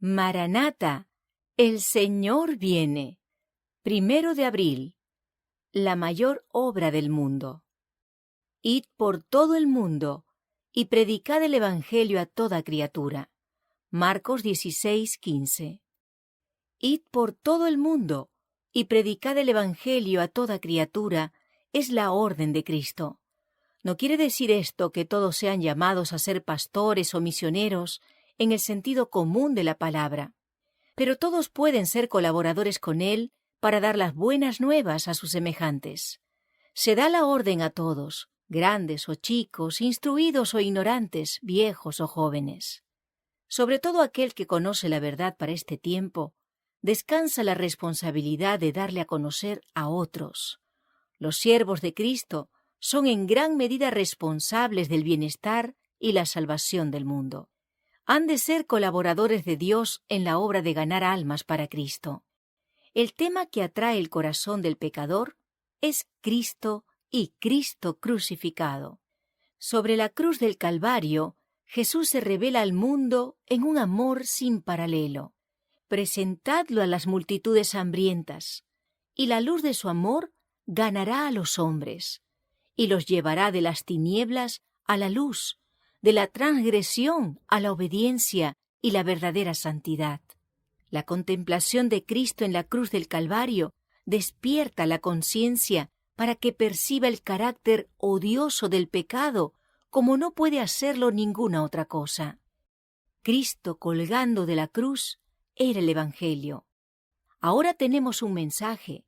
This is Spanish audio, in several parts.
Maranata, el Señor viene. 1 de abril, la mayor obra del mundo. Id por todo el mundo y predicad el Evangelio a toda criatura. Marcos 16:15. Id por todo el mundo y predicad el Evangelio a toda criatura es la orden de Cristo. No quiere decir esto que todos sean llamados a ser pastores o misioneros en el sentido común de la palabra, pero todos pueden ser colaboradores con Él para dar las buenas nuevas a sus semejantes. Se da la orden a todos, grandes o chicos, instruidos o ignorantes, viejos o jóvenes. Sobre todo aquel que conoce la verdad para este tiempo, descansa la responsabilidad de darle a conocer a otros. Los siervos de Cristo son en gran medida responsables del bienestar y la salvación del mundo. Han de ser colaboradores de Dios en la obra de ganar almas para Cristo. El tema que atrae el corazón del pecador es Cristo y Cristo crucificado. Sobre la cruz del Calvario, Jesús se revela al mundo en un amor sin paralelo. Presentadlo a las multitudes hambrientas, y la luz de su amor ganará a los hombres, y los llevará de las tinieblas a la luz, de la transgresión a la obediencia y la verdadera santidad. La contemplación de Cristo en la cruz del Calvario despierta la conciencia para que perciba el carácter odioso del pecado como no puede hacerlo ninguna otra cosa. Cristo colgando de la cruz era el Evangelio. Ahora tenemos un mensaje.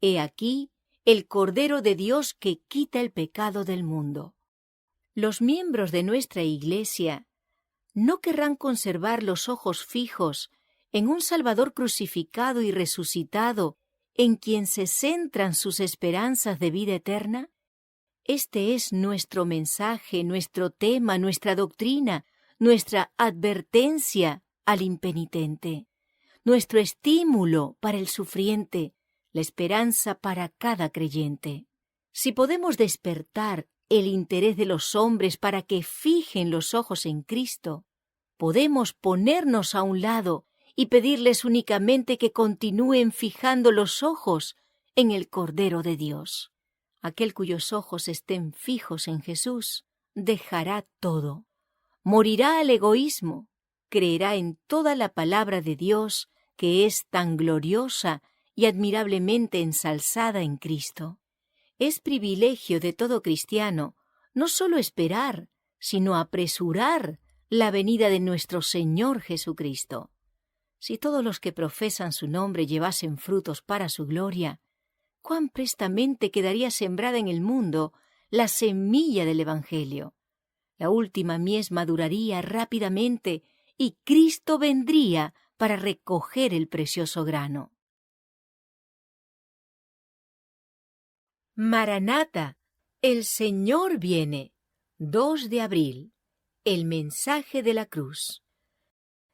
He aquí el Cordero de Dios que quita el pecado del mundo. Los miembros de nuestra Iglesia no querrán conservar los ojos fijos en un Salvador crucificado y resucitado en quien se centran sus esperanzas de vida eterna. Este es nuestro mensaje, nuestro tema, nuestra doctrina, nuestra advertencia al impenitente, nuestro estímulo para el sufriente, la esperanza para cada creyente. Si podemos despertar el interés de los hombres para que fijen los ojos en Cristo, podemos ponernos a un lado y pedirles únicamente que continúen fijando los ojos en el Cordero de Dios. Aquel cuyos ojos estén fijos en Jesús dejará todo, morirá al egoísmo, creerá en toda la palabra de Dios que es tan gloriosa y admirablemente ensalzada en Cristo. Es privilegio de todo cristiano no solo esperar, sino apresurar la venida de nuestro Señor Jesucristo. Si todos los que profesan su nombre llevasen frutos para su gloria, cuán prestamente quedaría sembrada en el mundo la semilla del Evangelio. La última mies maduraría rápidamente y Cristo vendría para recoger el precioso grano. Maranata, el Señor viene. 2 de abril, el mensaje de la cruz.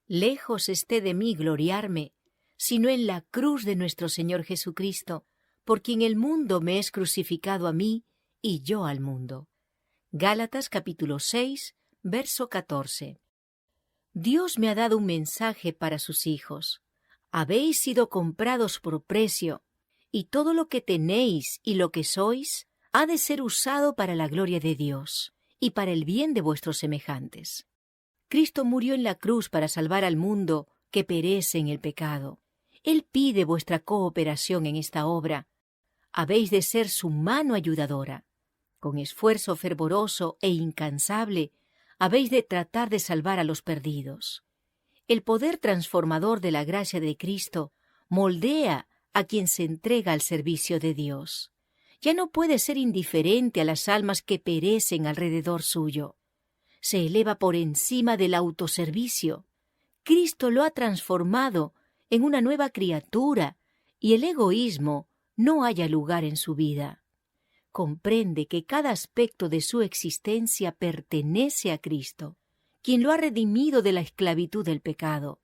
Lejos esté de mí gloriarme, sino en la cruz de nuestro Señor Jesucristo, por quien el mundo me es crucificado a mí y yo al mundo. Gálatas capítulo 6, verso 14. Dios me ha dado un mensaje para sus hijos. Habéis sido comprados por precio, y todo lo que tenéis y lo que sois ha de ser usado para la gloria de Dios y para el bien de vuestros semejantes. Cristo murió en la cruz para salvar al mundo que perece en el pecado. Él pide vuestra cooperación en esta obra. Habéis de ser su mano ayudadora. Con esfuerzo fervoroso e incansable, habéis de tratar de salvar a los perdidos. El poder transformador de la gracia de Cristo moldea a quien se entrega al servicio de Dios. Ya no puede ser indiferente a las almas que perecen alrededor suyo. Se eleva por encima del autoservicio. Cristo lo ha transformado en una nueva criatura y el egoísmo no halla lugar en su vida. Comprende que cada aspecto de su existencia pertenece a Cristo, quien lo ha redimido de la esclavitud del pecado,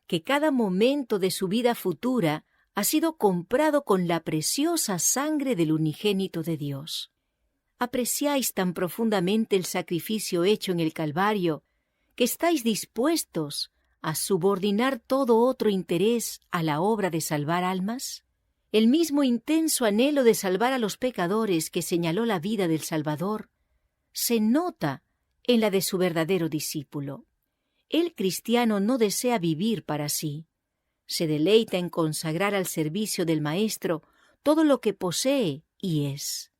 que cada momento de su vida futura ha sido comprado con la preciosa sangre del unigénito de Dios. Apreciáis tan profundamente el sacrificio hecho en el Calvario, que estáis dispuestos a subordinar todo otro interés a la obra de salvar almas? El mismo intenso anhelo de salvar a los pecadores que señaló la vida del Salvador se nota en la de su verdadero discípulo. El cristiano no desea vivir para sí. Se deleita en consagrar al servicio del Maestro todo lo que posee y es.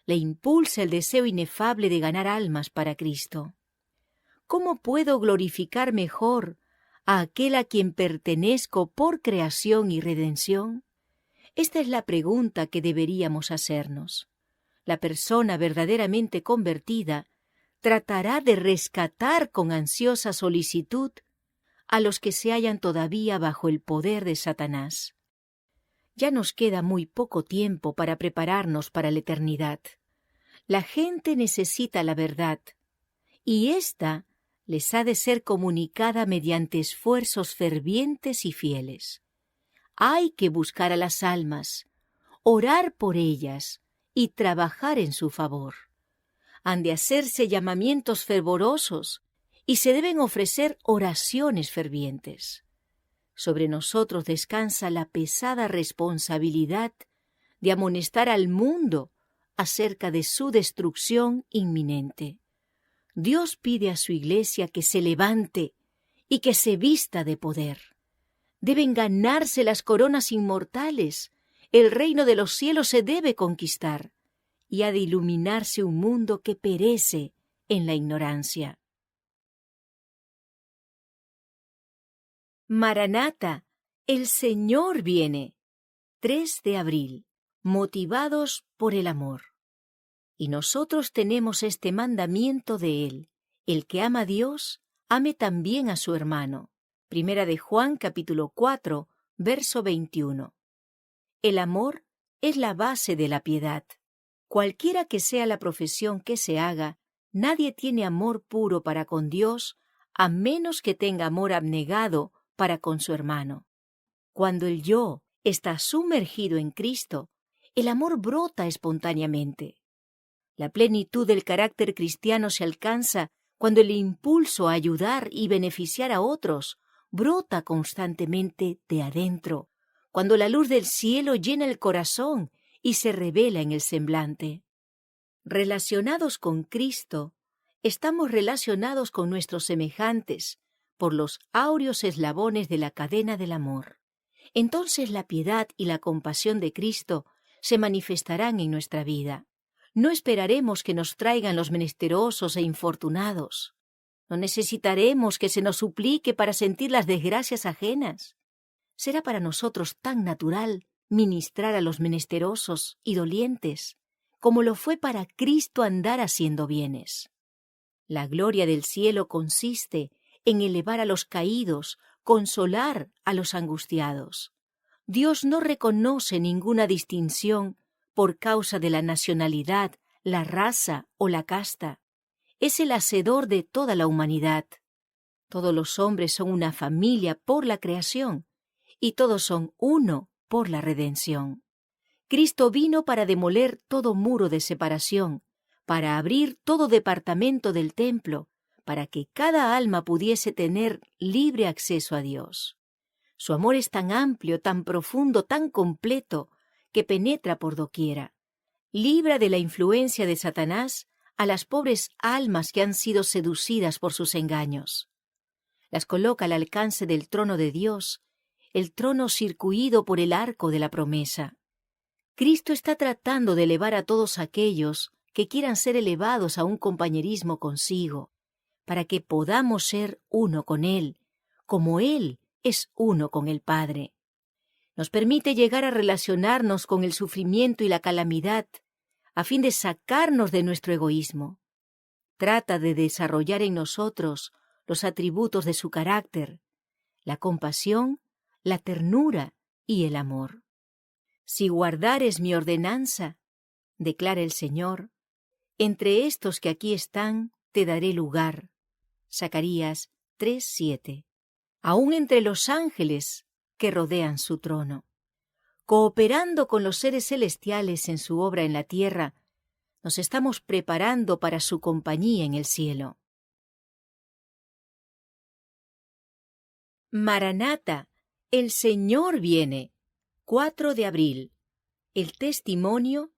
Le impulsa el deseo inefable de ganar almas para Cristo. ¿Cómo puedo glorificar mejor a aquel a quien pertenezco por creación y redención? Esta es la pregunta que deberíamos hacernos. La persona verdaderamente convertida tratará de rescatar con ansiosa solicitud a los que se hallan todavía bajo el poder de Satanás. Ya nos queda muy poco tiempo para prepararnos para la eternidad. La gente necesita la verdad, y ésta les ha de ser comunicada mediante esfuerzos fervientes y fieles. Hay que buscar a las almas, orar por ellas y trabajar en su favor. Han de hacerse llamamientos fervorosos y se deben ofrecer oraciones fervientes. Sobre nosotros descansa la pesada responsabilidad de amonestar al mundo acerca de su destrucción inminente. Dios pide a su Iglesia que se levante y que se vista de poder. Deben ganarse las coronas inmortales. El reino de los cielos se debe conquistar y ha de iluminarse un mundo que perece en la ignorancia. Maranata, el Señor viene. 3 de abril. Motivados por el amor. Y nosotros tenemos este mandamiento de Él: el que ama a Dios, ame también a su hermano. Primera de Juan, capítulo 4, verso 21. El amor es la base de la piedad. Cualquiera que sea la profesión que se haga, nadie tiene amor puro para con Dios, a menos que tenga amor abnegado para con su hermano. Cuando el yo está sumergido en Cristo, el amor brota espontáneamente. La plenitud del carácter cristiano se alcanza cuando el impulso a ayudar y beneficiar a otros brota constantemente de adentro, cuando la luz del cielo llena el corazón y se revela en el semblante. Relacionados con Cristo, estamos relacionados con nuestros semejantes por los áureos eslabones de la cadena del amor. Entonces la piedad y la compasión de Cristo se manifestarán en nuestra vida. No esperaremos que nos traigan los menesterosos e infortunados. No necesitaremos que se nos suplique para sentir las desgracias ajenas. Será para nosotros tan natural ministrar a los menesterosos y dolientes, como lo fue para Cristo andar haciendo bienes. La gloria del cielo consiste en elevar a los caídos, consolar a los angustiados. Dios no reconoce ninguna distinción por causa de la nacionalidad, la raza o la casta. Es el hacedor de toda la humanidad. Todos los hombres son una familia por la creación y todos son uno por la redención. Cristo vino para demoler todo muro de separación, para abrir todo departamento del templo, para que cada alma pudiese tener libre acceso a Dios. Su amor es tan amplio, tan profundo, tan completo, que penetra por doquiera. Libra de la influencia de Satanás a las pobres almas que han sido seducidas por sus engaños. Las coloca al alcance del trono de Dios, el trono circuido por el arco de la promesa. Cristo está tratando de elevar a todos aquellos que quieran ser elevados a un compañerismo consigo, para que podamos ser uno con Él, como Él es uno con el Padre. Nos permite llegar a relacionarnos con el sufrimiento y la calamidad, a fin de sacarnos de nuestro egoísmo. Trata de desarrollar en nosotros los atributos de su carácter, la compasión, la ternura y el amor. Si guardares mi ordenanza, declara el Señor, entre estos que aquí están te daré lugar. Zacarías 3:7. Aún entre los ángeles que rodean su trono. Cooperando con los seres celestiales en su obra en la tierra, nos estamos preparando para su compañía en el cielo. Maranata, el Señor viene. 4 de abril. El testimonio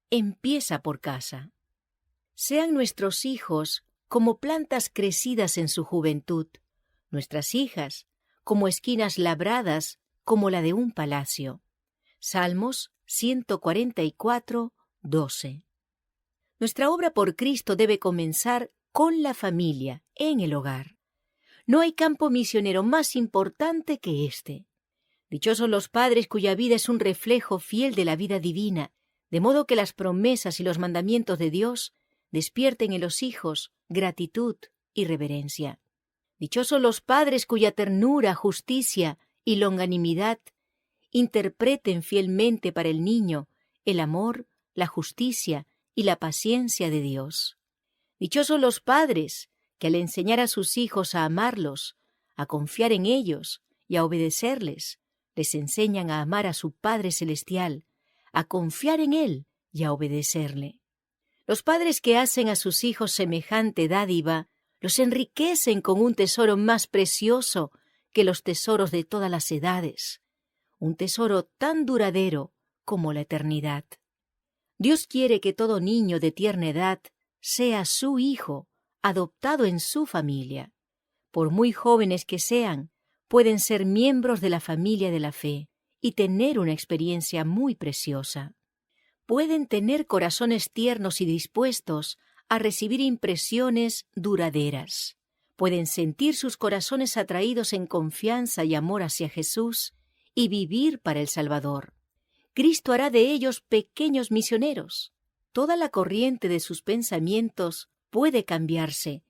empieza por casa. Sean nuestros hijos como plantas crecidas en su juventud, nuestras hijas como esquinas labradas como la de un palacio. Salmos 144, 12. Nuestra obra por Cristo debe comenzar con la familia, en el hogar. No hay campo misionero más importante que este. Dichosos los padres cuya vida es un reflejo fiel de la vida divina, de modo que las promesas y los mandamientos de Dios despierten en los hijos gratitud y reverencia. Dichosos los padres cuya ternura, justicia y longanimidad interpreten fielmente para el niño el amor, la justicia y la paciencia de Dios. Dichosos los padres que al enseñar a sus hijos a amarlos, a confiar en ellos y a obedecerles, les enseñan a amar a su Padre Celestial, a confiar en Él y a obedecerle. Los padres que hacen a sus hijos semejante dádiva, los enriquecen con un tesoro más precioso que los tesoros de todas las edades, un tesoro tan duradero como la eternidad. Dios quiere que todo niño de tierna edad sea su hijo, adoptado en su familia. Por muy jóvenes que sean, pueden ser miembros de la familia de la fe y tener una experiencia muy preciosa. Pueden tener corazones tiernos y dispuestos a recibir impresiones duraderas. Pueden sentir sus corazones atraídos en confianza y amor hacia Jesús y vivir para el Salvador. Cristo hará de ellos pequeños misioneros. Toda la corriente de sus pensamientos puede cambiarse,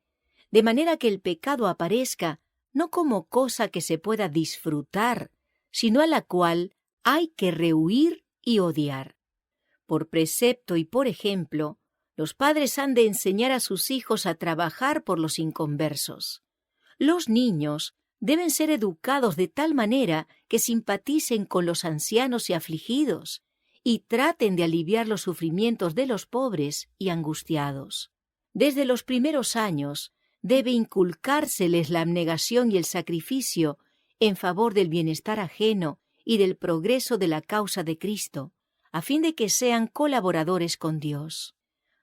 de manera que el pecado aparezca no como cosa que se pueda disfrutar, sino a la cual hay que rehuir y odiar. Por precepto y por ejemplo, los padres han de enseñar a sus hijos a trabajar por los inconversos. Los niños deben ser educados de tal manera que simpaticen con los ancianos y afligidos y traten de aliviar los sufrimientos de los pobres y angustiados. Desde los primeros años debe inculcárseles la abnegación y el sacrificio en favor del bienestar ajeno y del progreso de la causa de Cristo, a fin de que sean colaboradores con Dios.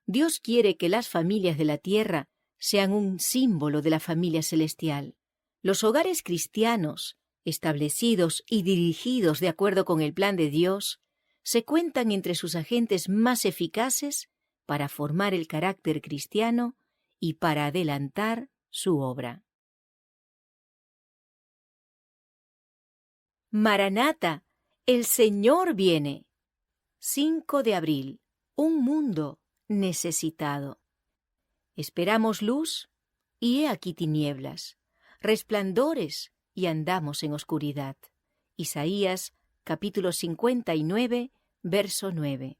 Dios quiere que las familias de la tierra sean un símbolo de la familia celestial. Los hogares cristianos, establecidos y dirigidos de acuerdo con el plan de Dios, se cuentan entre sus agentes más eficaces para formar el carácter cristiano y para adelantar su obra. Maranata, el Señor viene. 5 de abril. Un mundo necesitado. Esperamos luz y he aquí tinieblas, resplandores y andamos en oscuridad. Isaías, capítulo 59, verso 9.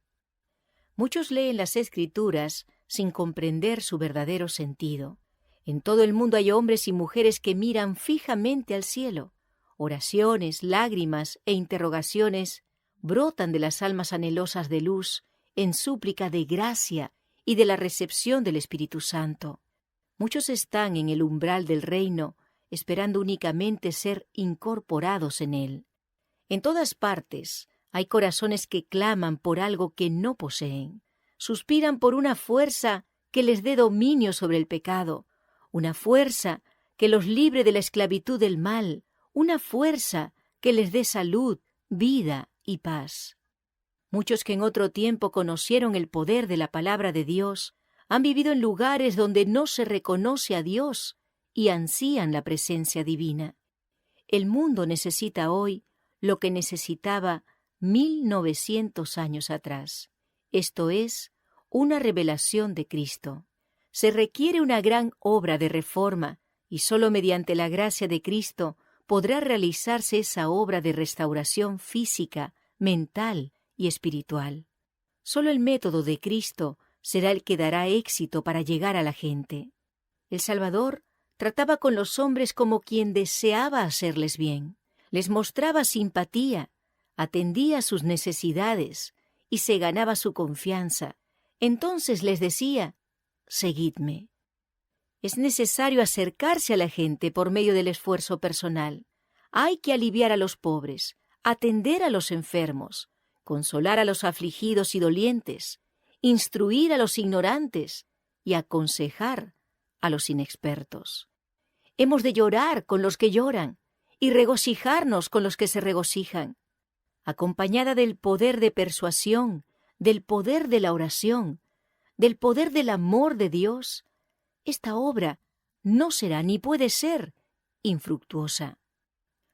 Muchos leen las Escrituras sin comprender su verdadero sentido. En todo el mundo hay hombres y mujeres que miran fijamente al cielo. Oraciones, lágrimas e interrogaciones brotan de las almas anhelosas de luz en súplica de gracia y de la recepción del Espíritu Santo. Muchos están en el umbral del reino, esperando únicamente ser incorporados en él. En todas partes hay corazones que claman por algo que no poseen. Suspiran por una fuerza que les dé dominio sobre el pecado, una fuerza que los libre de la esclavitud del mal, una fuerza que les dé salud, vida y paz. Muchos que en otro tiempo conocieron el poder de la palabra de Dios han vivido en lugares donde no se reconoce a Dios y ansían la presencia divina. El mundo necesita hoy lo que necesitaba 1900 años atrás. Esto es, una revelación de Cristo. Se requiere una gran obra de reforma y sólo mediante la gracia de Cristo podrá realizarse esa obra de restauración física, mental y espiritual. Sólo el método de Cristo será el que dará éxito para llegar a la gente. El Salvador trataba con los hombres como quien deseaba hacerles bien. Les mostraba simpatía, atendía sus necesidades y se ganaba su confianza. Entonces les decía: «Seguidme». Es necesario acercarse a la gente por medio del esfuerzo personal. Hay que aliviar a los pobres, atender a los enfermos, consolar a los afligidos y dolientes, instruir a los ignorantes y aconsejar a los inexpertos. Hemos de llorar con los que lloran y regocijarnos con los que se regocijan, acompañada del poder de persuasión, del poder de la oración, del poder del amor de Dios. Esta obra no será ni puede ser infructuosa.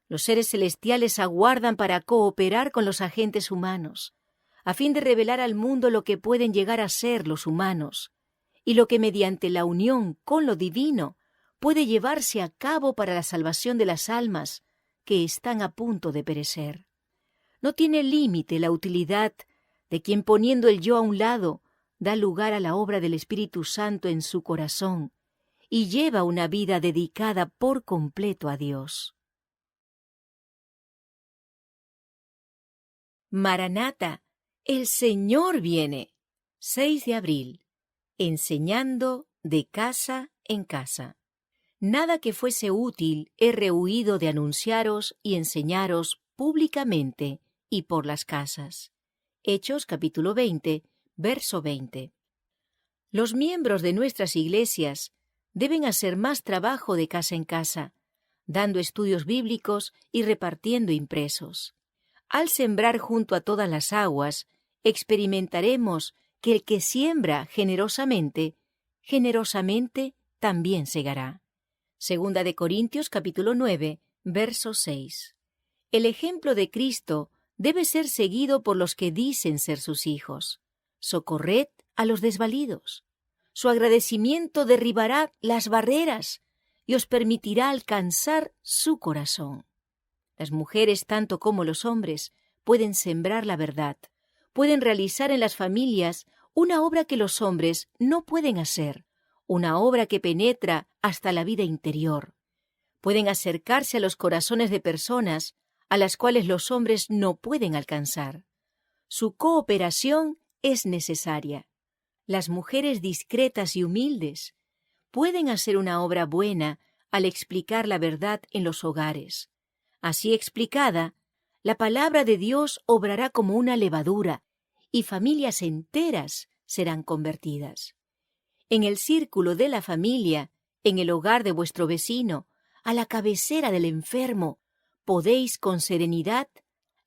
Los seres celestiales aguardan para cooperar con los agentes humanos, a fin de revelar al mundo lo que pueden llegar a ser los humanos, y lo que mediante la unión con lo divino puede llevarse a cabo para la salvación de las almas que están a punto de perecer. No tiene límite la utilidad de quien, poniendo el yo a un lado, da lugar a la obra del Espíritu Santo en su corazón y lleva una vida dedicada por completo a Dios. Maranata, el Señor viene. 6 de abril. Enseñando de casa en casa. Nada que fuese útil he rehuido de anunciaros y enseñaros públicamente y por las casas. Hechos capítulo 20, verso 20. Los miembros de nuestras iglesias deben hacer más trabajo de casa en casa, dando estudios bíblicos y repartiendo impresos. Al sembrar junto a todas las aguas, experimentaremos que el que siembra generosamente, generosamente también segará. Segunda de Corintios capítulo 9, verso 6. El ejemplo de Cristo debe ser seguido por los que dicen ser sus hijos. Socorred a los desvalidos. Su agradecimiento derribará las barreras y os permitirá alcanzar su corazón. Las mujeres, tanto como los hombres, pueden sembrar la verdad, pueden realizar en las familias una obra que los hombres no pueden hacer, una obra que penetra hasta la vida interior. Pueden acercarse a los corazones de personas a las cuales los hombres no pueden alcanzar. Su cooperación es necesaria. Las mujeres discretas y humildes pueden hacer una obra buena al explicar la verdad en los hogares. Así explicada, la palabra de Dios obrará como una levadura y familias enteras serán convertidas. En el círculo de la familia, en el hogar de vuestro vecino, a la cabecera del enfermo, podéis con serenidad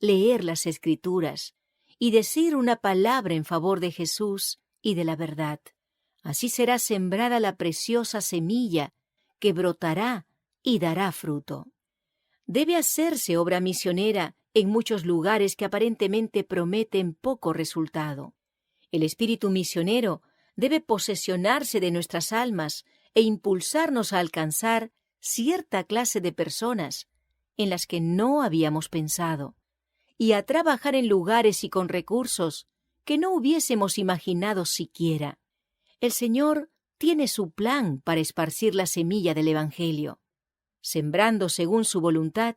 leer las Escrituras y decir una palabra en favor de Jesús y de la verdad. Así será sembrada la preciosa semilla que brotará y dará fruto. Debe hacerse obra misionera en muchos lugares que aparentemente prometen poco resultado. El espíritu misionero debe posesionarse de nuestras almas e impulsarnos a alcanzar cierta clase de personas en las que no habíamos pensado, y a trabajar en lugares y con recursos que no hubiésemos imaginado siquiera. El Señor tiene su plan para esparcir la semilla del Evangelio. Sembrando según su voluntad,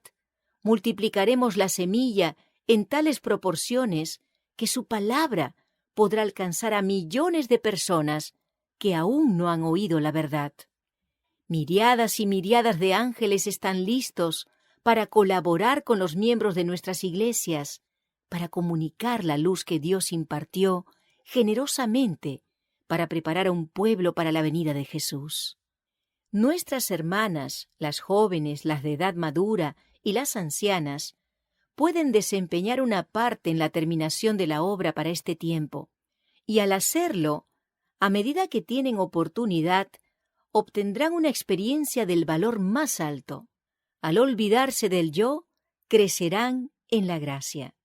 multiplicaremos la semilla en tales proporciones que su palabra podrá alcanzar a millones de personas que aún no han oído la verdad. Miriadas y miriadas de ángeles están listos para colaborar con los miembros de nuestras iglesias, para comunicar la luz que Dios impartió generosamente para preparar a un pueblo para la venida de Jesús. Nuestras hermanas, las jóvenes, las de edad madura y las ancianas, pueden desempeñar una parte en la terminación de la obra para este tiempo, y al hacerlo, a medida que tienen oportunidad, obtendrán una experiencia del valor más alto. Al olvidarse del yo, crecerán en la gracia.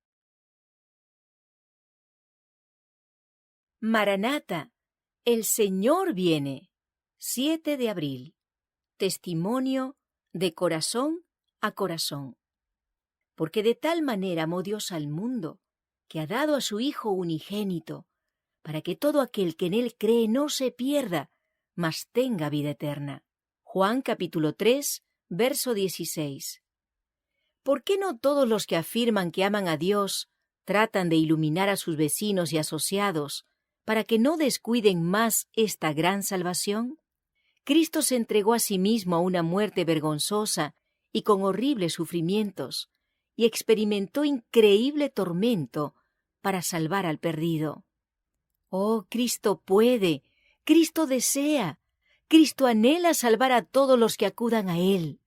Maranata, el Señor viene. 7 de abril. Testimonio de corazón a corazón. Porque de tal manera amó Dios al mundo, que ha dado a su Hijo unigénito, para que todo aquel que en él cree no se pierda, mas tenga vida eterna. Juan capítulo 3, verso 16. ¿Por qué no todos los que afirman que aman a Dios tratan de iluminar a sus vecinos y asociados para que no descuiden más esta gran salvación? Cristo se entregó a sí mismo a una muerte vergonzosa y con horribles sufrimientos, y experimentó increíble tormento para salvar al perdido. Oh, Cristo puede, Cristo desea, Cristo anhela salvar a todos los que acudan a Él.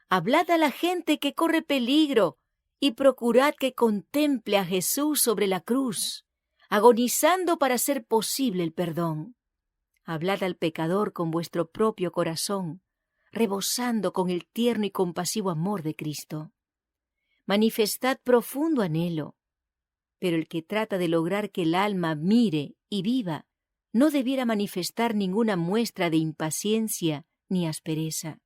Hablad a la gente que corre peligro y procurad que contemple a Jesús sobre la cruz, agonizando para hacer posible el perdón. Hablad al pecador con vuestro propio corazón, rebosando con el tierno y compasivo amor de Cristo. Manifestad profundo anhelo, pero el que trata de lograr que el alma mire y viva no debiera manifestar ninguna muestra de impaciencia ni aspereza.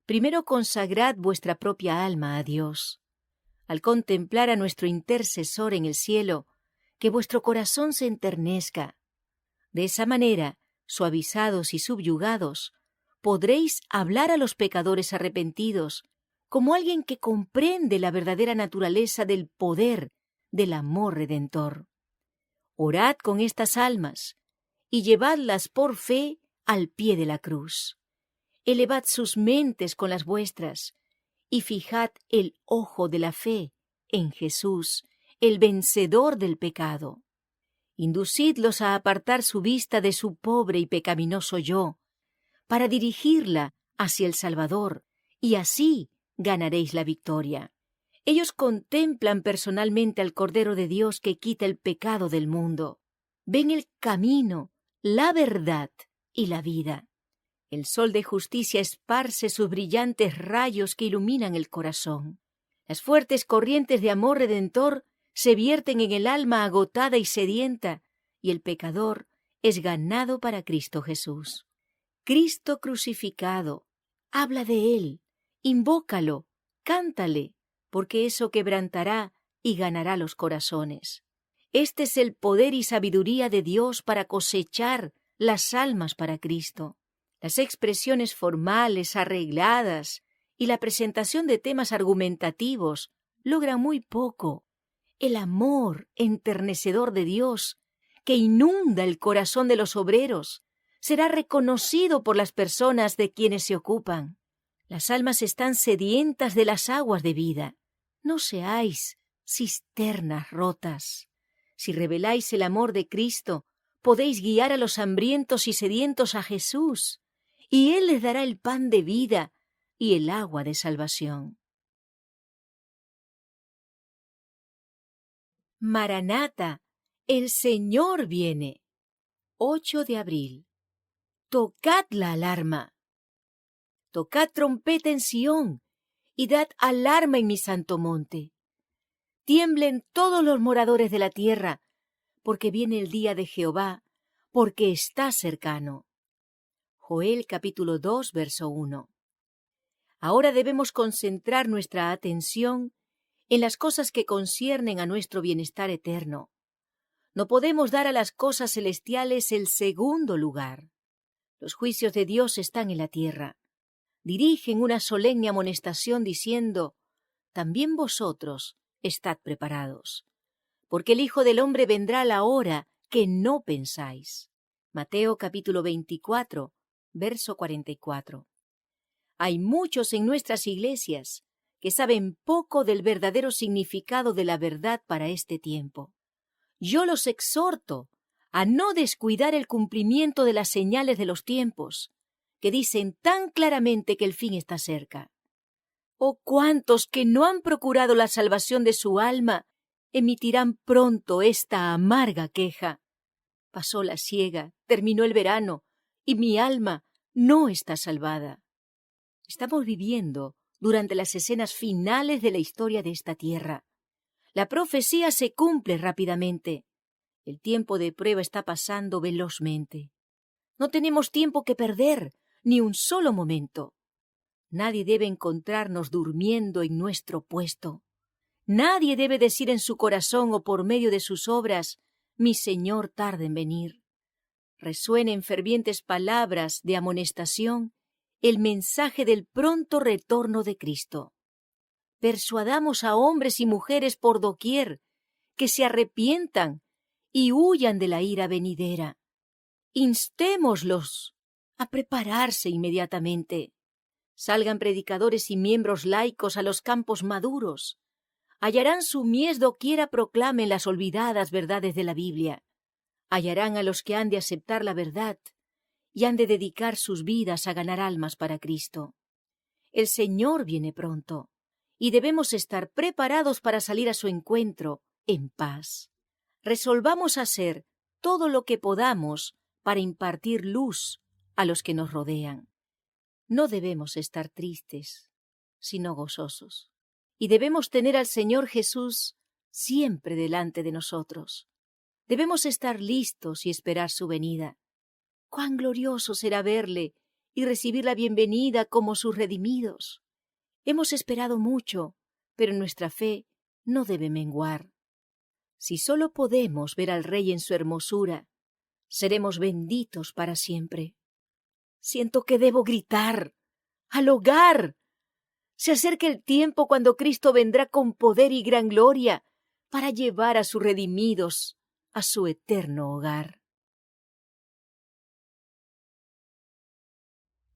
Primero consagrad vuestra propia alma a Dios. Al contemplar a nuestro intercesor en el cielo, que vuestro corazón se enternezca. De esa manera, suavizados y subyugados, podréis hablar a los pecadores arrepentidos como alguien que comprende la verdadera naturaleza del poder del amor redentor. Orad con estas almas y llevadlas por fe al pie de la cruz. Elevad sus mentes con las vuestras y fijad el ojo de la fe en Jesús, el vencedor del pecado. Inducidlos a apartar su vista de su pobre y pecaminoso yo, para dirigirla hacia el Salvador, y así ganaréis la victoria. Ellos contemplan personalmente al Cordero de Dios que quita el pecado del mundo. Ven el camino, la verdad y la vida. El sol de justicia esparce sus brillantes rayos que iluminan el corazón. Las fuertes corrientes de amor redentor se vierten en el alma agotada y sedienta, y el pecador es ganado para Cristo Jesús. Cristo crucificado, habla de Él, invócalo, cántale, porque eso quebrantará y ganará los corazones. Este es el poder y sabiduría de Dios para cosechar las almas para Cristo. Las expresiones formales, arregladas y la presentación de temas argumentativos logran muy poco. El amor enternecedor de Dios, que inunda el corazón de los obreros, será reconocido por las personas de quienes se ocupan. Las almas están sedientas de las aguas de vida. No seáis cisternas rotas. Si reveláis el amor de Cristo, podéis guiar a los hambrientos y sedientos a Jesús, y Él les dará el pan de vida y el agua de salvación. Maranata, el Señor viene. 8 de abril. Tocad la alarma. Tocad trompeta en Sión y dad alarma en mi santo monte. Tiemblen todos los moradores de la tierra, porque viene el día de Jehová, porque está cercano. Joel capítulo 2, verso 1. Ahora debemos concentrar nuestra atención en las cosas que conciernen a nuestro bienestar eterno. No podemos dar a las cosas celestiales el segundo lugar. Los juicios de Dios están en la tierra. Dirigen una solemne amonestación diciendo: también vosotros estad preparados, porque el Hijo del Hombre vendrá a la hora que no pensáis. Mateo capítulo 24, verso 44. Hay muchos en nuestras iglesias que saben poco del verdadero significado de la verdad para este tiempo. Yo los exhorto a no descuidar el cumplimiento de las señales de los tiempos, que dicen tan claramente que el fin está cerca. Oh, cuántos que no han procurado la salvación de su alma emitirán pronto esta amarga queja. Pasó la siega, terminó el verano, y mi alma no está salvada. Estamos viviendo durante las escenas finales de la historia de esta tierra. La profecía se cumple rápidamente. El tiempo de prueba está pasando velozmente. No tenemos tiempo que perder, ni un solo momento. Nadie debe encontrarnos durmiendo en nuestro puesto. Nadie debe decir en su corazón o por medio de sus obras: mi Señor tarda en venir. Resuenen fervientes palabras de amonestación el mensaje del pronto retorno de Cristo. Persuadamos a hombres y mujeres por doquier que se arrepientan y huyan de la ira venidera. Instémoslos a prepararse inmediatamente. Salgan predicadores y miembros laicos a los campos maduros. Hallarán su mies doquiera proclamen las olvidadas verdades de la Biblia. Hallarán a los que han de aceptar la verdad y han de dedicar sus vidas a ganar almas para Cristo. El Señor viene pronto y debemos estar preparados para salir a su encuentro en paz. Resolvamos hacer todo lo que podamos para impartir luz a los que nos rodean. No debemos estar tristes, sino gozosos. Y debemos tener al Señor Jesús siempre delante de nosotros. Debemos estar listos y esperar su venida. ¡Cuán glorioso será verle y recibir la bienvenida como sus redimidos! Hemos esperado mucho, pero nuestra fe no debe menguar. Si solo podemos ver al Rey en su hermosura, seremos benditos para siempre. Siento que debo gritar, ¡al hogar! Se acerca el tiempo cuando Cristo vendrá con poder y gran gloria para llevar a sus redimidos a su eterno hogar.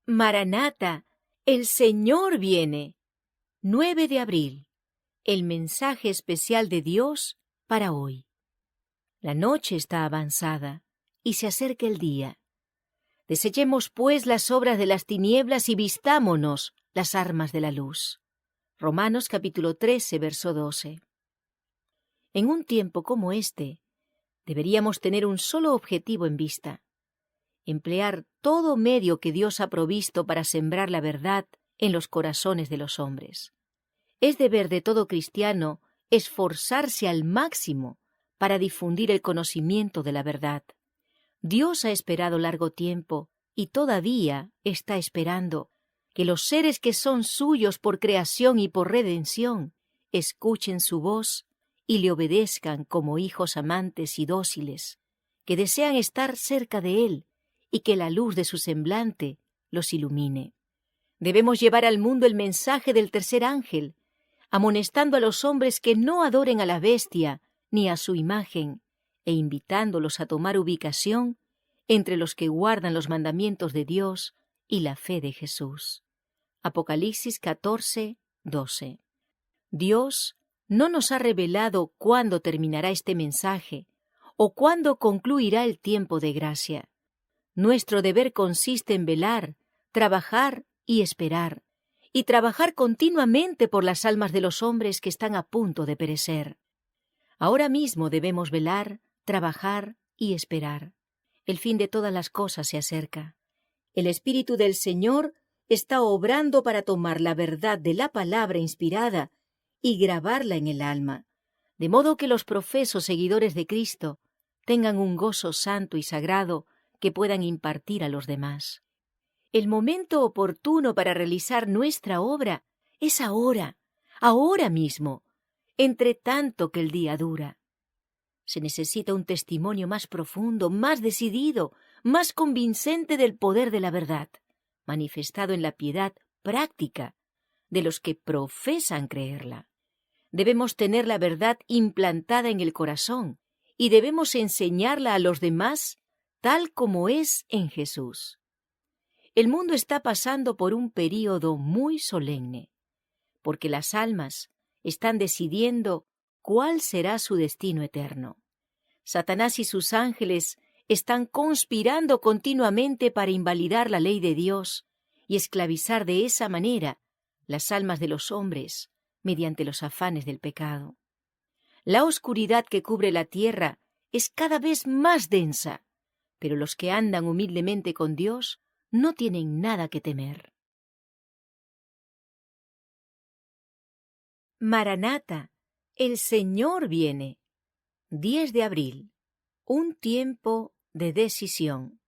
Maranata, el Señor viene. 9 de abril. El mensaje especial de Dios para hoy. La noche está avanzada y se acerca el día. Desechemos, pues, las obras de las tinieblas y vistámonos las armas de la luz. Romanos capítulo 13, verso 12. En un tiempo como este, deberíamos tener un solo objetivo en vista: emplear todo medio que Dios ha provisto para sembrar la verdad en los corazones de los hombres. Es deber de todo cristiano esforzarse al máximo para difundir el conocimiento de la verdad. Dios ha esperado largo tiempo y todavía está esperando que los seres que son suyos por creación y por redención escuchen su voz y le obedezcan como hijos amantes y dóciles, que desean estar cerca de Él y que la luz de su semblante los ilumine. Debemos llevar al mundo el mensaje del tercer ángel, amonestando a los hombres que no adoren a la bestia ni a su imagen, e invitándolos a tomar ubicación entre los que guardan los mandamientos de Dios y la fe de Jesús. Apocalipsis 14, 12. Dios no nos ha revelado cuándo terminará este mensaje o cuándo concluirá el tiempo de gracia. Nuestro deber consiste en velar, trabajar y esperar, y trabajar continuamente por las almas de los hombres que están a punto de perecer. Ahora mismo debemos velar, trabajar y esperar. El fin de todas las cosas se acerca. El Espíritu del Señor está obrando para tomar la verdad de la palabra inspirada y grabarla en el alma, de modo que los profesos seguidores de Cristo tengan un gozo santo y sagrado que puedan impartir a los demás. El momento oportuno para realizar nuestra obra es ahora, ahora mismo, entre tanto que el día dura. Se necesita un testimonio más profundo, más decidido, más convincente del poder de la verdad, manifestado en la piedad práctica de los que profesan creerla. Debemos tener la verdad implantada en el corazón y debemos enseñarla a los demás tal como es en Jesús. El mundo está pasando por un período muy solemne, porque las almas están decidiendo cuál será su destino eterno. Satanás y sus ángeles están conspirando continuamente para invalidar la ley de Dios y esclavizar de esa manera las almas de los hombres mediante los afanes del pecado. La oscuridad que cubre la tierra es cada vez más densa, pero los que andan humildemente con Dios no tienen nada que temer. Maranata, el Señor viene. 10 de abril. Un tiempo de decisión.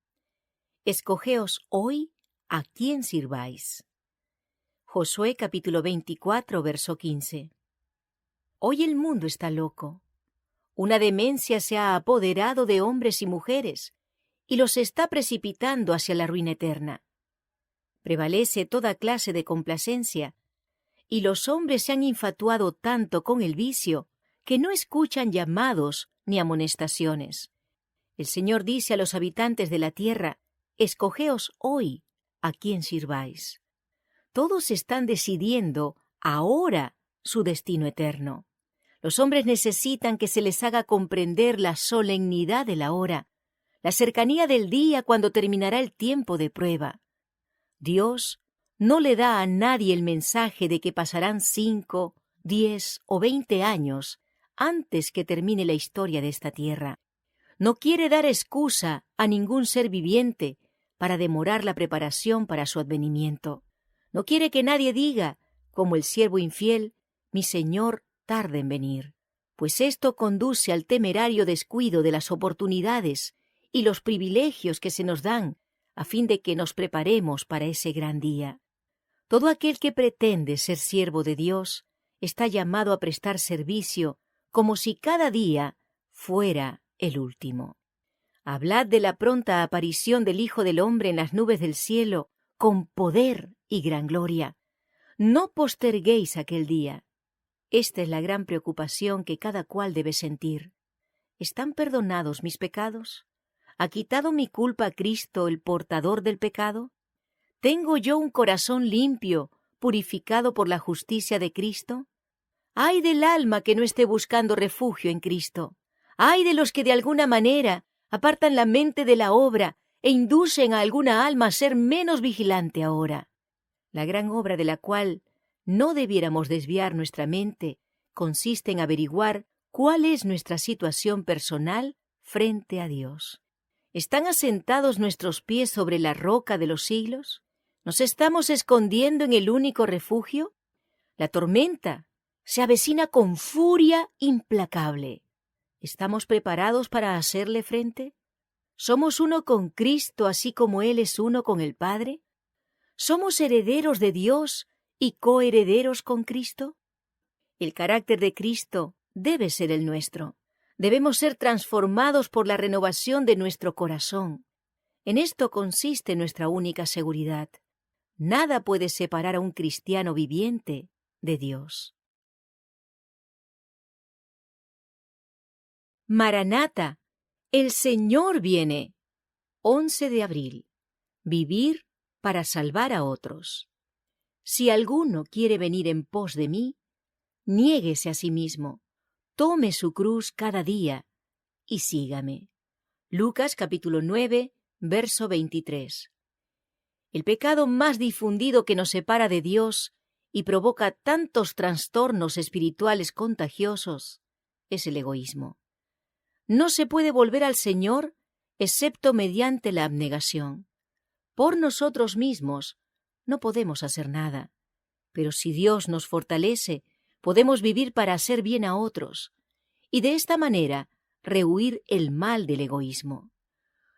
Escogeos hoy a quién sirváis. Josué capítulo 24, verso 15. Hoy el mundo está loco. Una demencia se ha apoderado de hombres y mujeres y los está precipitando hacia la ruina eterna. Prevalece toda clase de complacencia y los hombres se han infatuado tanto con el vicio que no escuchan llamados ni amonestaciones. El Señor dice a los habitantes de la tierra: escogeos hoy a quién sirváis. Todos están decidiendo ahora su destino eterno. Los hombres necesitan que se les haga comprender la solemnidad de la hora, la cercanía del día cuando terminará el tiempo de prueba. Dios no le da a nadie el mensaje de que pasarán 5, 10 o 20 años antes que termine la historia de esta tierra. No quiere dar excusa a ningún ser viviente para demorar la preparación para su advenimiento. No quiere que nadie diga, como el siervo infiel, mi Señor tarda en venir, pues esto conduce al temerario descuido de las oportunidades y los privilegios que se nos dan a fin de que nos preparemos para ese gran día. Todo aquel que pretende ser siervo de Dios está llamado a prestar servicio como si cada día fuera el último. Hablad de la pronta aparición del Hijo del Hombre en las nubes del cielo con poder y gran gloria. No posterguéis aquel día. Esta es la gran preocupación que cada cual debe sentir. ¿Están perdonados mis pecados? ¿Ha quitado mi culpa Cristo, el portador del pecado? ¿Tengo yo un corazón limpio, purificado por la justicia de Cristo? ¡Ay del alma que no esté buscando refugio en Cristo! ¡Ay de los que de alguna manera apartan la mente de la obra e inducen a alguna alma a ser menos vigilante ahora! La gran obra de la cual no debiéramos desviar nuestra mente consiste en averiguar cuál es nuestra situación personal frente a Dios. ¿Están asentados nuestros pies sobre la roca de los siglos? ¿Nos estamos escondiendo en el único refugio? La tormenta se avecina con furia implacable. ¿Estamos preparados para hacerle frente? ¿Somos uno con Cristo así como Él es uno con el Padre? ¿Somos herederos de Dios y coherederos con Cristo? El carácter de Cristo debe ser el nuestro. Debemos ser transformados por la renovación de nuestro corazón. En esto consiste nuestra única seguridad. Nada puede separar a un cristiano viviente de Dios. Maranata, el Señor viene. 11 de abril. Vivir para salvar a otros. Si alguno quiere venir en pos de mí, niéguese a sí mismo, tome su cruz cada día y sígame. Lucas capítulo 9, verso 23. El pecado más difundido que nos separa de Dios y provoca tantos trastornos espirituales contagiosos es el egoísmo. No se puede volver al Señor excepto mediante la abnegación. Por nosotros mismos no podemos hacer nada, pero si Dios nos fortalece, podemos vivir para hacer bien a otros, y de esta manera rehuir el mal del egoísmo.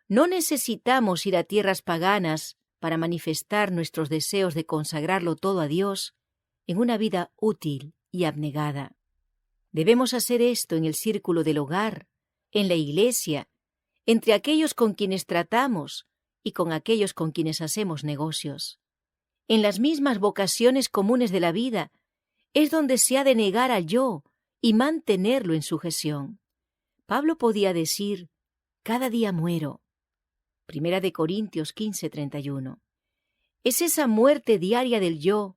No necesitamos ir a tierras paganas para manifestar nuestros deseos de consagrarlo todo a Dios en una vida útil y abnegada. Debemos hacer esto en el círculo del hogar, en la iglesia, entre aquellos con quienes tratamos y con aquellos con quienes hacemos negocios. En las mismas vocaciones comunes de la vida es donde se ha de negar al yo y mantenerlo en sujeción. Pablo podía decir, cada día muero. 1 de Corintios 15:31. Es esa muerte diaria del yo,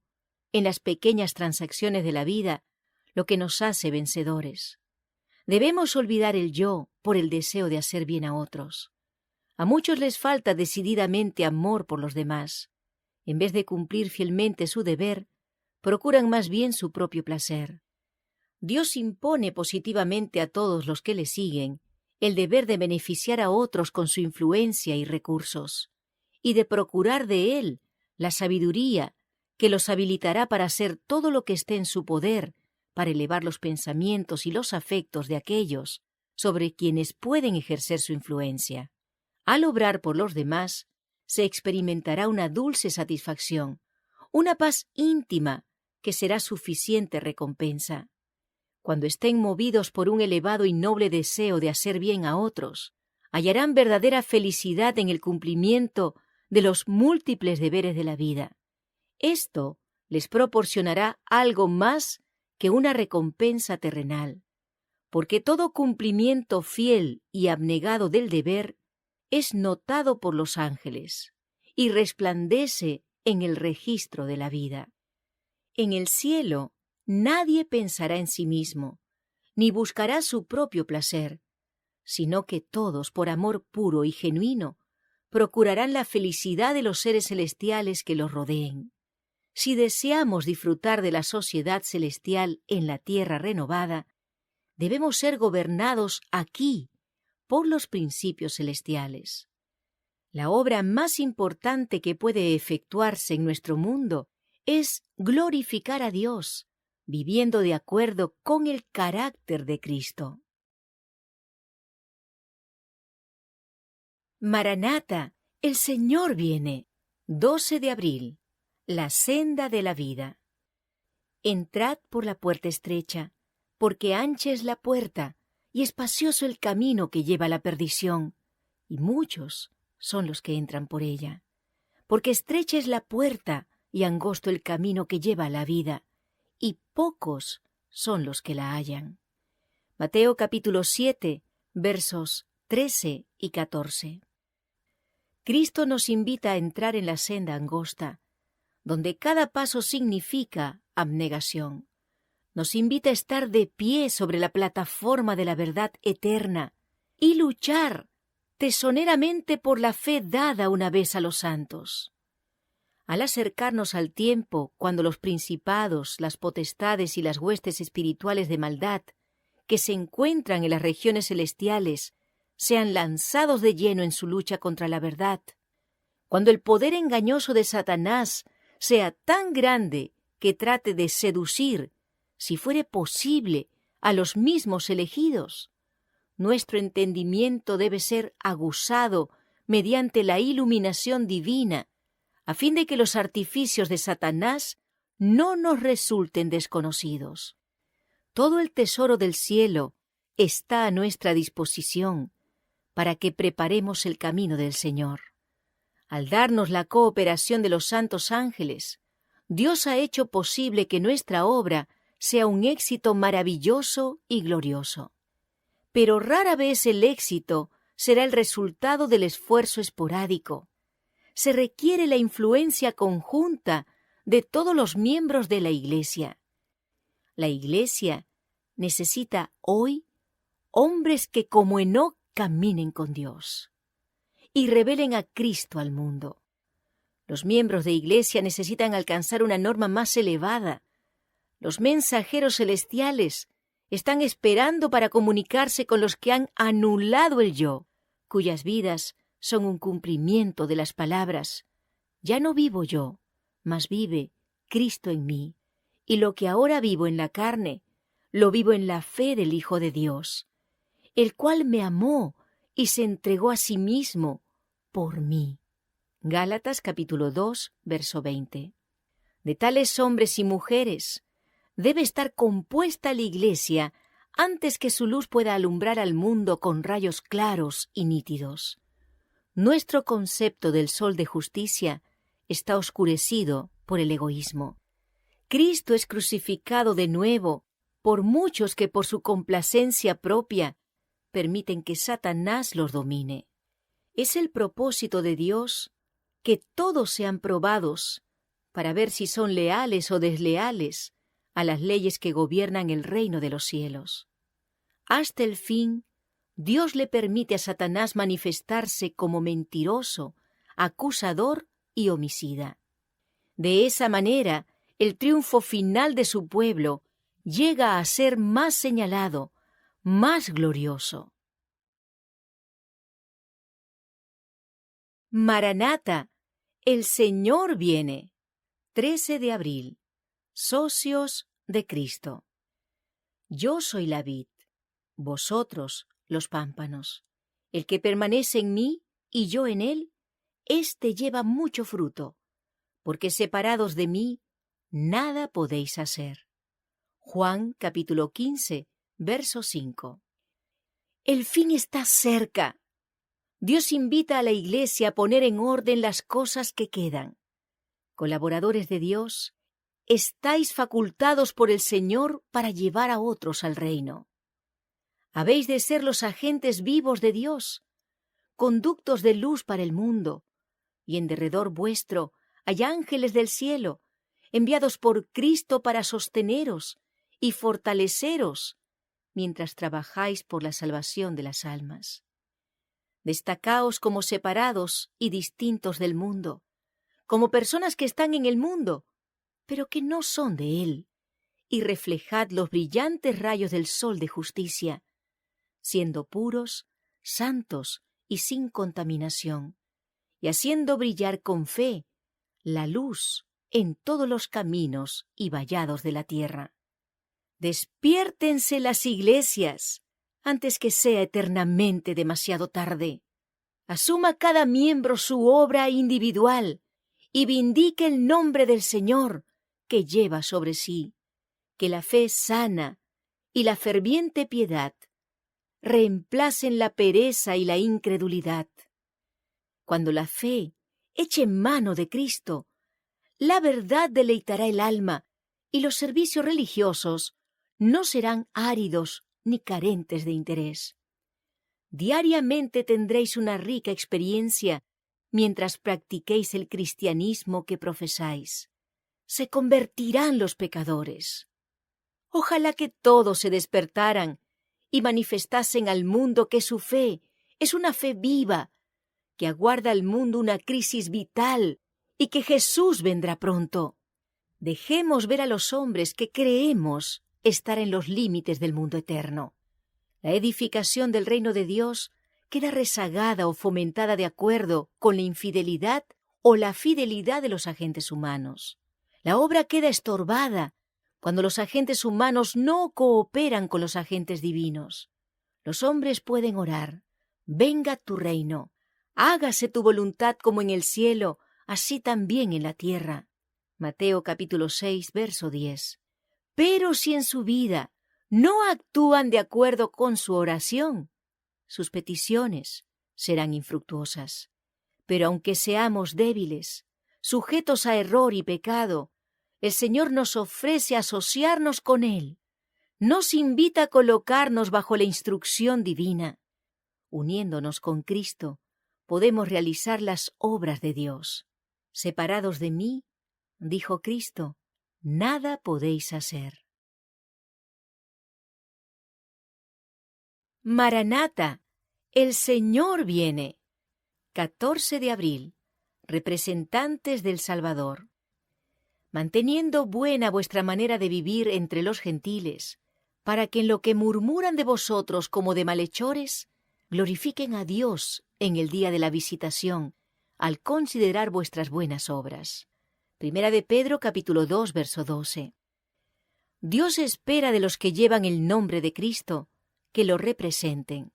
en las pequeñas transacciones de la vida, lo que nos hace vencedores. Debemos olvidar el yo por el deseo de hacer bien a otros. A muchos les falta decididamente amor por los demás. En vez de cumplir fielmente su deber, procuran más bien su propio placer. Dios impone positivamente a todos los que le siguen el deber de beneficiar a otros con su influencia y recursos, y de procurar de Él la sabiduría que los habilitará para hacer todo lo que esté en su poder para elevar los pensamientos y los afectos de aquellos sobre quienes pueden ejercer su influencia. Al obrar por los demás, se experimentará una dulce satisfacción, una paz íntima que será suficiente recompensa. Cuando estén movidos por un elevado y noble deseo de hacer bien a otros, hallarán verdadera felicidad en el cumplimiento de los múltiples deberes de la vida. Esto les proporcionará algo más que una recompensa terrenal, porque todo cumplimiento fiel y abnegado del deber es notado por los ángeles y resplandece en el registro de la vida. En el cielo nadie pensará en sí mismo, ni buscará su propio placer, sino que todos, por amor puro y genuino, procurarán la felicidad de los seres celestiales que los rodeen. Si deseamos disfrutar de la sociedad celestial en la tierra renovada, debemos ser gobernados aquí por los principios celestiales. La obra más importante que puede efectuarse en nuestro mundo es glorificar a Dios, viviendo de acuerdo con el carácter de Cristo. Maranata, el Señor viene. 12 de abril. La senda de la vida. Entrad por la puerta estrecha, porque ancha es la puerta y espacioso el camino que lleva a la perdición, y muchos son los que entran por ella. Porque estrecha es la puerta y angosto el camino que lleva a la vida, y pocos son los que la hallan. Mateo capítulo 7, versos 13 y 14. Cristo nos invita a entrar en la senda angosta, donde cada paso significa abnegación. Nos invita a estar de pie sobre la plataforma de la verdad eterna y luchar tesoneramente por la fe dada una vez a los santos. Al acercarnos al tiempo cuando los principados, las potestades y las huestes espirituales de maldad que se encuentran en las regiones celestiales sean lanzados de lleno en su lucha contra la verdad, cuando el poder engañoso de Satanás sea tan grande que trate de seducir, si fuere posible, a los mismos elegidos, nuestro entendimiento debe ser aguzado mediante la iluminación divina, a fin de que los artificios de Satanás no nos resulten desconocidos. Todo el tesoro del cielo está a nuestra disposición para que preparemos el camino del Señor. Al darnos la cooperación de los santos ángeles, Dios ha hecho posible que nuestra obra sea un éxito maravilloso y glorioso. Pero rara vez el éxito será el resultado del esfuerzo esporádico. Se requiere la influencia conjunta de todos los miembros de la Iglesia. La Iglesia necesita hoy hombres que como Enoc caminen con Dios y revelen a Cristo al mundo. Los miembros de Iglesia necesitan alcanzar una norma más elevada. Los mensajeros celestiales están esperando para comunicarse con los que han anulado el yo, cuyas vidas son un cumplimiento de las palabras: ya no vivo yo, mas vive Cristo en mí, y lo que ahora vivo en la carne, lo vivo en la fe del Hijo de Dios, el cual me amó y se entregó a sí mismo por mí. Gálatas capítulo 2, verso 20. De tales hombres y mujeres debe estar compuesta la Iglesia antes que su luz pueda alumbrar al mundo con rayos claros y nítidos. Nuestro concepto del sol de justicia está oscurecido por el egoísmo. Cristo es crucificado de nuevo por muchos que por su complacencia propia permiten que Satanás los domine. Es el propósito de Dios que todos sean probados para ver si son leales o desleales a las leyes que gobiernan el reino de los cielos. Hasta el fin, Dios le permite a Satanás manifestarse como mentiroso, acusador y homicida. De esa manera, el triunfo final de su pueblo llega a ser más señalado, más glorioso. Maranata, el Señor viene. 13 de abril. Socios de Cristo. Yo soy la vid, vosotros los pámpanos. El que permanece en mí y yo en él, éste lleva mucho fruto, porque separados de mí, nada podéis hacer. Juan capítulo 15, verso 5. El fin está cerca. Dios invita a la Iglesia a poner en orden las cosas que quedan. Colaboradores de Dios, estáis facultados por el Señor para llevar a otros al reino. Habéis de ser los agentes vivos de Dios, conductos de luz para el mundo, y en derredor vuestro hay ángeles del cielo, enviados por Cristo para sosteneros y fortaleceros mientras trabajáis por la salvación de las almas. Destacaos como separados y distintos del mundo, como personas que están en el mundo, pero que no son de él, y reflejad los brillantes rayos del sol de justicia, siendo puros, santos y sin contaminación, y haciendo brillar con fe la luz en todos los caminos y vallados de la tierra. Despiértense las iglesias antes que sea eternamente demasiado tarde. Asuma cada miembro su obra individual y vindique el nombre del Señor que lleva sobre sí. Que la fe sana y la ferviente piedad reemplacen la pereza y la incredulidad. Cuando la fe eche mano de Cristo, la verdad deleitará el alma y los servicios religiosos no serán áridos ni carentes de interés. Diariamente tendréis una rica experiencia mientras practiquéis el cristianismo que profesáis. Se convertirán los pecadores. Ojalá que todos se despertaran y manifestasen al mundo que su fe es una fe viva, que aguarda al mundo una crisis vital y que Jesús vendrá pronto. Dejemos ver a los hombres que creemos estar en los límites del mundo eterno. La edificación del reino de Dios queda rezagada o fomentada de acuerdo con la infidelidad o la fidelidad de los agentes humanos. La obra queda estorbada cuando los agentes humanos no cooperan con los agentes divinos. Los hombres pueden orar: venga tu reino, hágase tu voluntad como en el cielo, así también en la tierra. Mateo capítulo 6, verso 10. Pero si en su vida no actúan de acuerdo con su oración, sus peticiones serán infructuosas. Pero aunque seamos débiles, sujetos a error y pecado, el Señor nos ofrece asociarnos con Él. Nos invita a colocarnos bajo la instrucción divina. Uniéndonos con Cristo, podemos realizar las obras de Dios. Separados de mí, dijo Cristo, nada podéis hacer. Maranata, el Señor viene. 14 de abril. Representantes del Salvador. Manteniendo buena vuestra manera de vivir entre los gentiles, para que en lo que murmuran de vosotros como de malhechores, glorifiquen a Dios en el día de la visitación, al considerar vuestras buenas obras. Primera de Pedro capítulo 2, verso 12. Dios espera de los que llevan el nombre de Cristo que lo representen.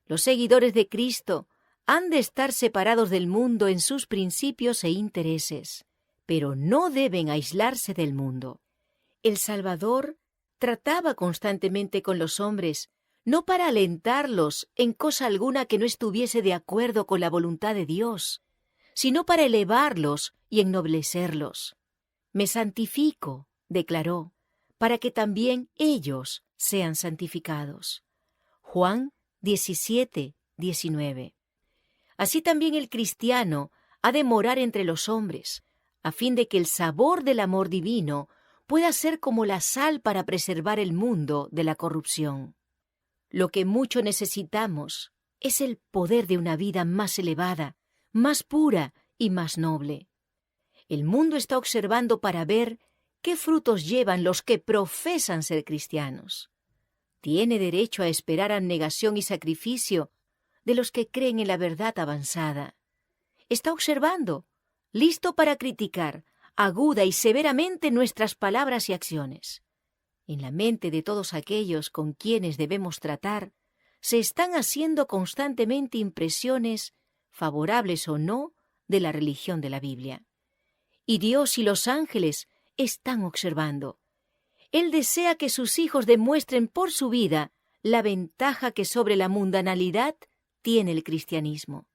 Los seguidores de Cristo han de estar separados del mundo en sus principios e intereses, pero no deben aislarse del mundo. El Salvador trataba constantemente con los hombres, no para alentarlos en cosa alguna que no estuviese de acuerdo con la voluntad de Dios, sino para elevarlos y ennoblecerlos. Me santifico, declaró, para que también ellos sean santificados. Juan 17, 19. Así también el cristiano ha de morar entre los hombres, a fin de que el sabor del amor divino pueda ser como la sal para preservar el mundo de la corrupción. Lo que mucho necesitamos es el poder de una vida más elevada, más pura y más noble. El mundo está observando para ver qué frutos llevan los que profesan ser cristianos. Tiene derecho a esperar abnegación y sacrificio de los que creen en la verdad avanzada. Está observando, listo para criticar aguda y severamente nuestras palabras y acciones. En la mente de todos aquellos con quienes debemos tratar, se están haciendo constantemente impresiones, favorables o no, de la religión de la Biblia. Y Dios y los ángeles están observando. Él desea que sus hijos demuestren por su vida la ventaja que sobre la mundanalidad tiene el cristianismo.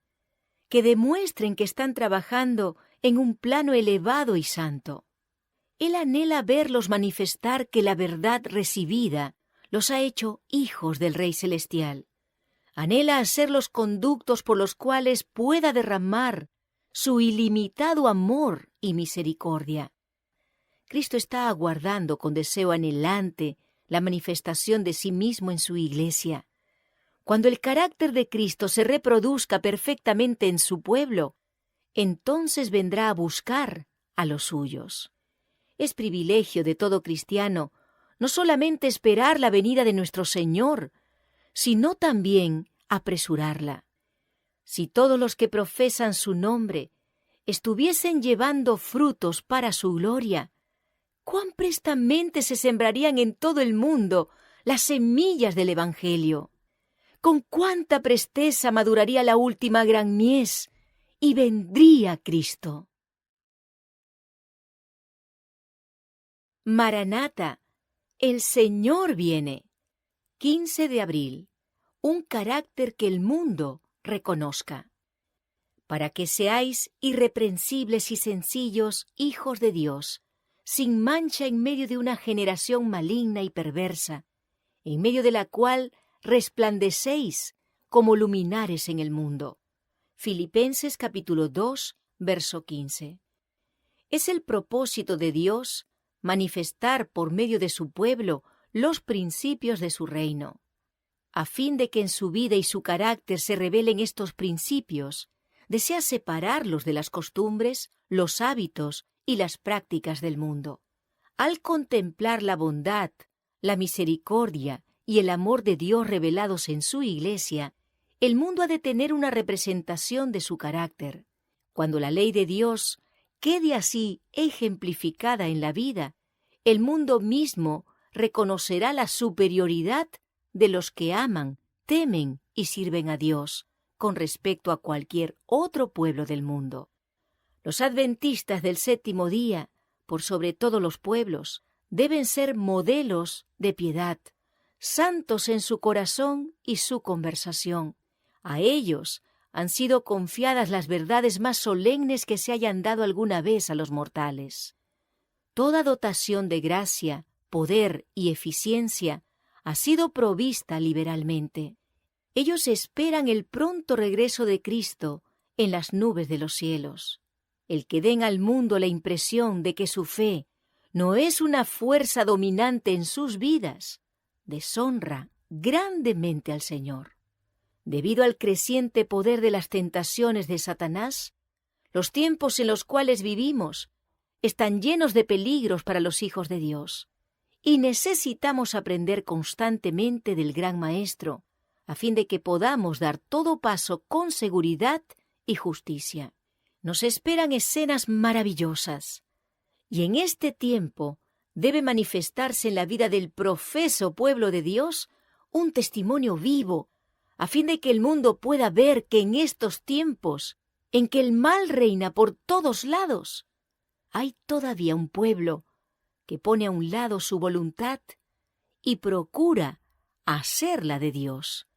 Que demuestren que están trabajando en un plano elevado y santo. Él anhela verlos manifestar que la verdad recibida los ha hecho hijos del Rey Celestial. Anhela hacer los conductos por los cuales pueda derramar su ilimitado amor y misericordia. Cristo está aguardando con deseo anhelante la manifestación de sí mismo en su Iglesia. Cuando el carácter de Cristo se reproduzca perfectamente en su pueblo, entonces vendrá a buscar a los suyos. Es privilegio de todo cristiano no solamente esperar la venida de nuestro Señor, sino también apresurarla. Si todos los que profesan su nombre estuviesen llevando frutos para su gloria, cuán prestamente se sembrarían en todo el mundo las semillas del Evangelio. Con cuánta presteza maduraría la última gran mies y vendría Cristo. Maranata, el Señor viene. 15 de abril. Un carácter que el mundo reconozca. Para que seáis irreprensibles y sencillos hijos de Dios, sin mancha en medio de una generación maligna y perversa, en medio de la cual resplandecéis como luminares en el mundo. Filipenses capítulo 2, verso 15. Es el propósito de Dios manifestar por medio de su pueblo los principios de su reino. A fin de que en su vida y su carácter se revelen estos principios, desea separarlos de las costumbres, los hábitos y las prácticas del mundo. Al contemplar la bondad, la misericordia y el amor de Dios revelados en su Iglesia, el mundo ha de tener una representación de su carácter. Cuando la ley de Dios quede así ejemplificada en la vida, el mundo mismo reconocerá la superioridad de los que aman, temen y sirven a Dios con respecto a cualquier otro pueblo del mundo. Los adventistas del séptimo día, por sobre todos los pueblos, deben ser modelos de piedad, santos en su corazón y su conversación. A ellos han sido confiadas las verdades más solemnes que se hayan dado alguna vez a los mortales. Toda dotación de gracia, poder y eficiencia ha sido provista liberalmente. Ellos esperan el pronto regreso de Cristo en las nubes de los cielos. El que den al mundo la impresión de que su fe no es una fuerza dominante en sus vidas, deshonra grandemente al Señor. Debido al creciente poder de las tentaciones de Satanás, los tiempos en los cuales vivimos están llenos de peligros para los hijos de Dios, y necesitamos aprender constantemente del Gran Maestro, a fin de que podamos dar todo paso con seguridad y justicia. Nos esperan escenas maravillosas, y en este tiempo debe manifestarse en la vida del profeso pueblo de Dios un testimonio vivo, a fin de que el mundo pueda ver que en estos tiempos, en que el mal reina por todos lados, hay todavía un pueblo que pone a un lado su voluntad y procura hacerla de Dios.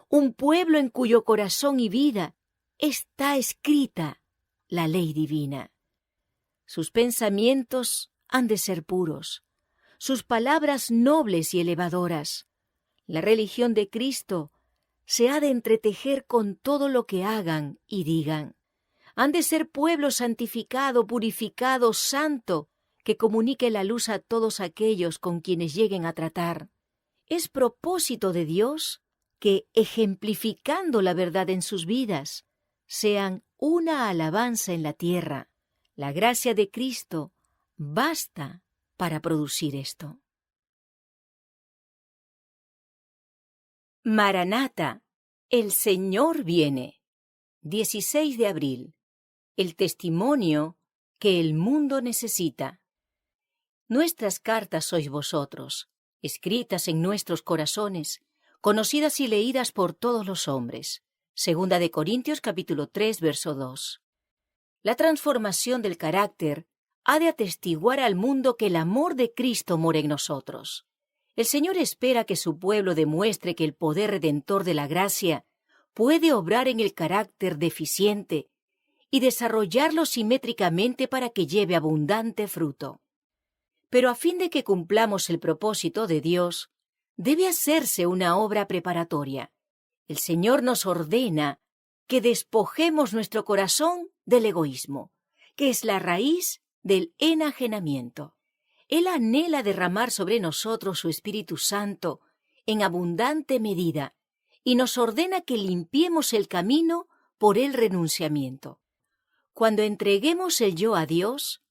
Un pueblo en cuyo corazón y vida está escrita la ley divina. Sus pensamientos han de ser puros, sus palabras nobles y elevadoras. La religión de Cristo se ha de entretejer con todo lo que hagan y digan. Han de ser pueblo santificado, purificado, santo, que comunique la luz a todos aquellos con quienes lleguen a tratar. Es propósito de Dios que, ejemplificando la verdad en sus vidas, sean una alabanza en la tierra. La gracia de Cristo basta para producir esto. Maranata, el Señor viene. 16 de abril. El testimonio que el mundo necesita. Nuestras cartas sois vosotros, escritas en nuestros corazones, conocidas y leídas por todos los hombres. Segunda de Corintios capítulo 3, verso 2. La transformación del carácter ha de atestiguar al mundo que el amor de Cristo mora en nosotros. El Señor espera que su pueblo demuestre que el poder redentor de la gracia puede obrar en el carácter deficiente y desarrollarlo simétricamente para que lleve abundante fruto. Pero a fin de que cumplamos el propósito de Dios, debe hacerse una obra preparatoria. El Señor nos ordena que despojemos nuestro corazón del egoísmo, que es la raíz del enajenamiento. Él anhela derramar sobre nosotros su Espíritu Santo en abundante medida y nos ordena que limpiemos el camino por el renunciamiento. Cuando entreguemos el yo a Dios,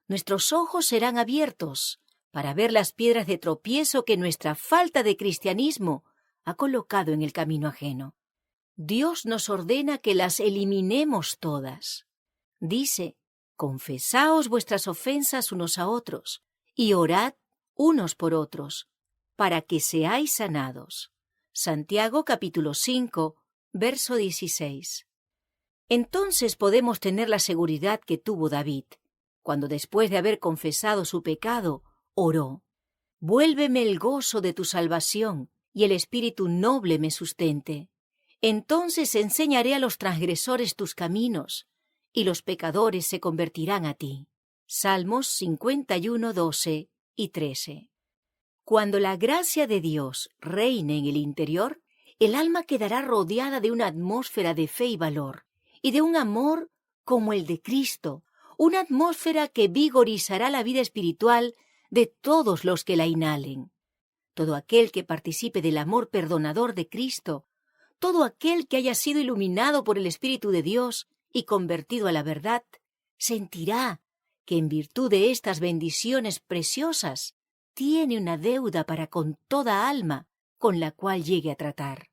nuestros ojos serán abiertos para ver las piedras de tropiezo que nuestra falta de cristianismo ha colocado en el camino ajeno. Dios nos ordena que las eliminemos todas. Dice: confesaos vuestras ofensas unos a otros y orad unos por otros, para que seáis sanados. Santiago capítulo 5, verso 16. Entonces podemos tener la seguridad que tuvo David, cuando después de haber confesado su pecado, oró: vuélveme el gozo de tu salvación y el espíritu noble me sustente. Entonces enseñaré a los transgresores tus caminos, y los pecadores se convertirán a ti. Salmos 51, 12 y 13. Cuando la gracia de Dios reine en el interior, el alma quedará rodeada de una atmósfera de fe y valor, y de un amor como el de Cristo, una atmósfera que vigorizará la vida espiritual de todos los que la inhalen. Todo aquel que participe del amor perdonador de Cristo, todo aquel que haya sido iluminado por el Espíritu de Dios y convertido a la verdad, sentirá que en virtud de estas bendiciones preciosas tiene una deuda para con toda alma con la cual llegue a tratar.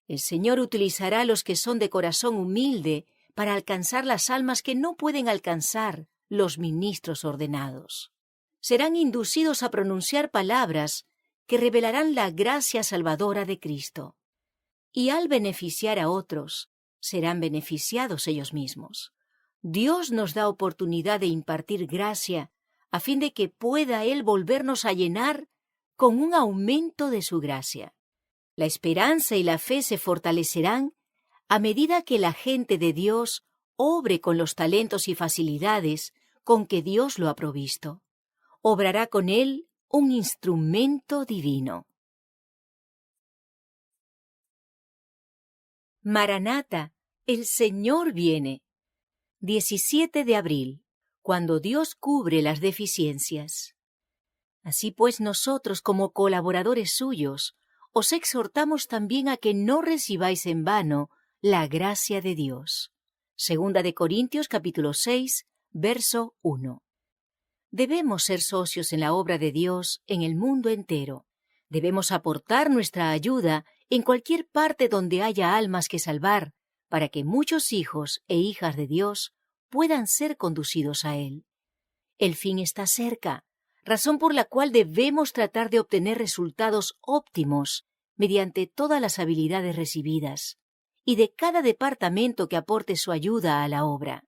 El Señor utilizará a los que son de corazón humilde para alcanzar las almas que no pueden alcanzar los ministros ordenados. Serán inducidos a pronunciar palabras que revelarán la gracia salvadora de Cristo. Y al beneficiar a otros, serán beneficiados ellos mismos. Dios nos da oportunidad de impartir gracia a fin de que pueda Él volvernos a llenar con un aumento de su gracia. La esperanza y la fe se fortalecerán a medida que la gente de Dios obre con los talentos y facilidades con que Dios lo ha provisto. Obrará con él un instrumento divino. Maranata, el Señor viene. 17 de abril, cuando Dios cubre las deficiencias. Así pues, nosotros, como colaboradores suyos, os exhortamos también a que no recibáis en vano la gracia de Dios. Segunda de Corintios capítulo 6, verso 1. Debemos ser socios en la obra de Dios en el mundo entero. Debemos aportar nuestra ayuda en cualquier parte donde haya almas que salvar, para que muchos hijos e hijas de Dios puedan ser conducidos a Él. El fin está cerca, razón por la cual debemos tratar de obtener resultados óptimos mediante todas las habilidades recibidas, y de cada departamento que aporte su ayuda a la obra.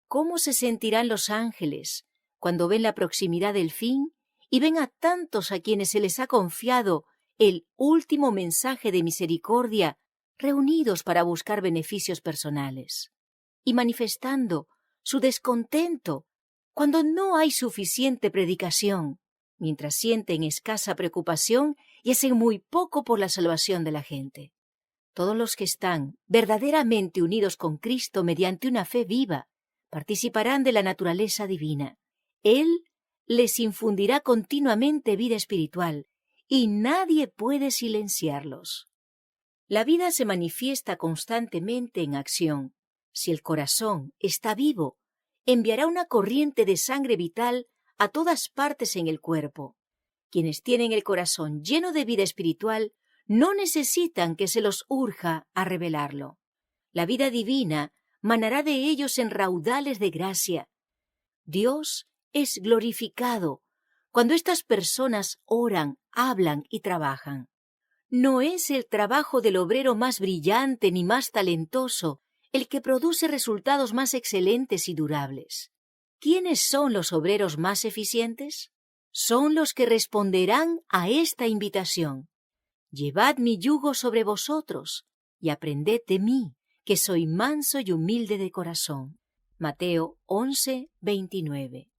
¿Cómo se sentirán los ángeles cuando ven la proximidad del fin y ven a tantos a quienes se les ha confiado el último mensaje de misericordia reunidos para buscar beneficios personales y manifestando su descontento cuando no hay suficiente predicación, mientras sienten escasa preocupación y hacen muy poco por la salvación de la gente? Todos los que están verdaderamente unidos con Cristo mediante una fe viva participarán de la naturaleza divina. Él les infundirá continuamente vida espiritual y nadie puede silenciarlos. La vida se manifiesta constantemente en acción. Si el corazón está vivo, enviará una corriente de sangre vital a todas partes en el cuerpo. Quienes tienen el corazón lleno de vida espiritual no necesitan que se los urja a revelarlo. La vida divina manará de ellos en raudales de gracia. Dios es glorificado cuando estas personas oran, hablan y trabajan. No es el trabajo del obrero más brillante ni más talentoso el que produce resultados más excelentes y durables. ¿Quiénes son los obreros más eficientes? Son los que responderán a esta invitación. Llevad mi yugo sobre vosotros y aprended de mí, que soy manso y humilde de corazón. Mateo 11, 29.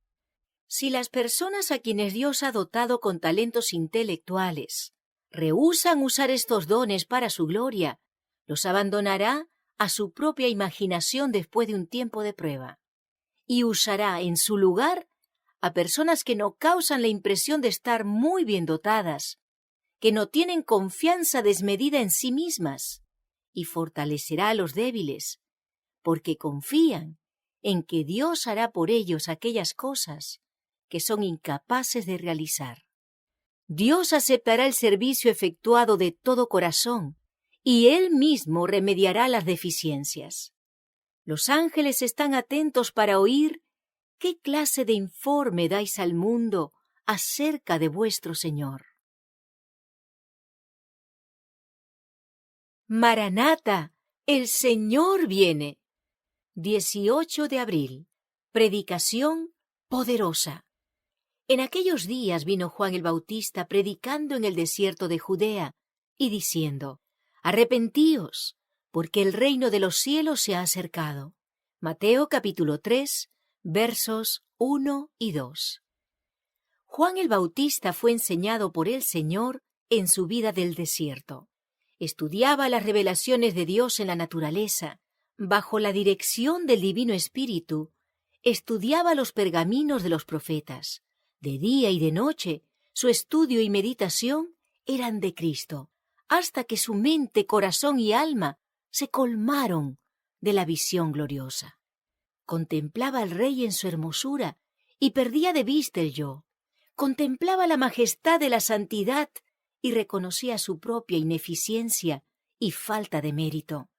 Si las personas a quienes Dios ha dotado con talentos intelectuales rehúsan usar estos dones para su gloria, los abandonará a su propia imaginación después de un tiempo de prueba, y usará en su lugar a personas que no causan la impresión de estar muy bien dotadas, que no tienen confianza desmedida en sí mismas, y fortalecerá a los débiles, porque confían en que Dios hará por ellos aquellas cosas que son incapaces de realizar. Dios aceptará el servicio efectuado de todo corazón, y Él mismo remediará las deficiencias. Los ángeles están atentos para oír qué clase de informe dais al mundo acerca de vuestro Señor. Maranata, el Señor viene. 18 de abril. Predicación poderosa. En aquellos días vino Juan el Bautista predicando en el desierto de Judea y diciendo: Arrepentíos, porque el reino de los cielos se ha acercado. Mateo capítulo 3, versos 1 y 2. Juan el Bautista fue enseñado por el Señor en su vida del desierto. Estudiaba las revelaciones de Dios en la naturaleza, bajo la dirección del Divino Espíritu. Estudiaba los pergaminos de los profetas. De día y de noche, su estudio y meditación eran de Cristo, hasta que su mente, corazón y alma se colmaron de la visión gloriosa. Contemplaba al Rey en su hermosura y perdía de vista el yo. Contemplaba la majestad de la santidad y reconocía su propia ineficiencia y falta de mérito.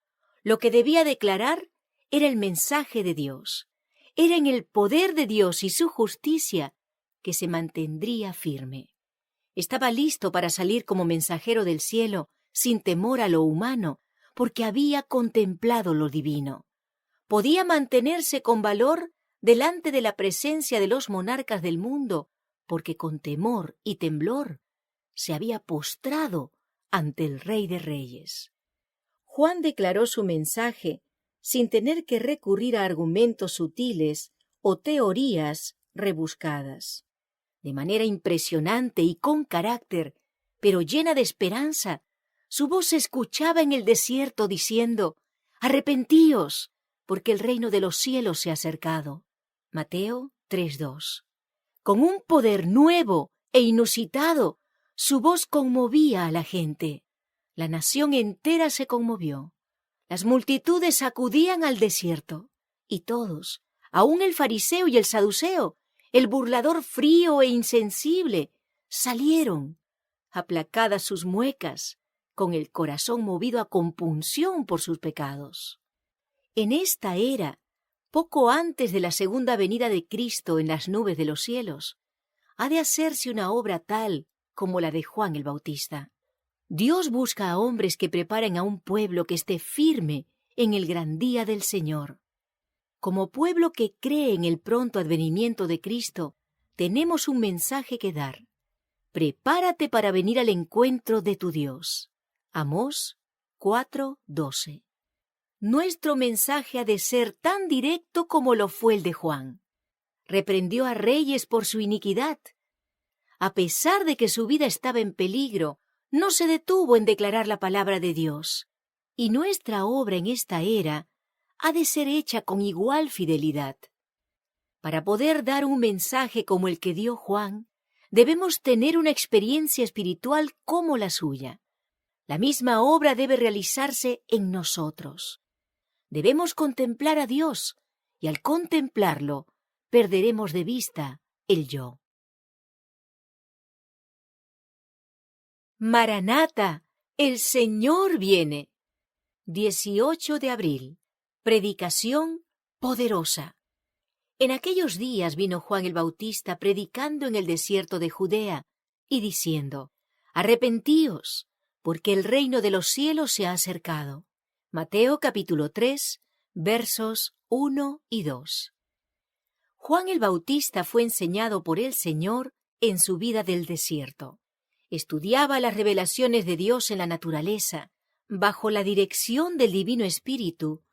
Lo que debía declarar era el mensaje de Dios. Era en el poder de Dios y su justicia que se mantendría firme. Estaba listo para salir como mensajero del cielo, sin temor a lo humano, porque había contemplado lo divino. Podía mantenerse con valor delante de la presencia de los monarcas del mundo, porque con temor y temblor se había postrado ante el Rey de Reyes. Juan declaró su mensaje sin tener que recurrir a argumentos sutiles o teorías rebuscadas. De manera impresionante y con carácter, pero llena de esperanza, su voz se escuchaba en el desierto diciendo: Arrepentíos, porque el reino de los cielos se ha acercado. Mateo 3:2. Con un poder nuevo e inusitado, su voz conmovía a la gente. La nación entera se conmovió. Las multitudes acudían al desierto, y todos, aun el fariseo y el saduceo, el burlador frío e insensible, salieron, aplacadas sus muecas, con el corazón movido a compunción por sus pecados. En esta era, poco antes de la segunda venida de Cristo en las nubes de los cielos, ha de hacerse una obra tal como la de Juan el Bautista. Dios busca a hombres que preparen a un pueblo que esté firme en el gran día del Señor. Como pueblo que cree en el pronto advenimiento de Cristo, tenemos un mensaje que dar. Prepárate para venir al encuentro de tu Dios. Amós 4:12. Nuestro mensaje ha de ser tan directo como lo fue el de Juan. Reprendió a reyes por su iniquidad. A pesar de que su vida estaba en peligro, no se detuvo en declarar la palabra de Dios. Y nuestra obra en esta era ha de ser hecha con igual fidelidad. Para poder dar un mensaje como el que dio Juan, debemos tener una experiencia espiritual como la suya. La misma obra debe realizarse en nosotros. Debemos contemplar a Dios, y al contemplarlo, perderemos de vista el yo. Maranata, el Señor viene. 18 de abril. Predicación poderosa. En aquellos días vino Juan el Bautista predicando en el desierto de Judea y diciendo: Arrepentíos, porque el reino de los cielos se ha acercado. Mateo capítulo 3, versos 1 y 2. Juan el Bautista fue enseñado por el Señor en su vida del desierto. Estudiaba las revelaciones de Dios en la naturaleza, bajo la dirección del Divino Espíritu.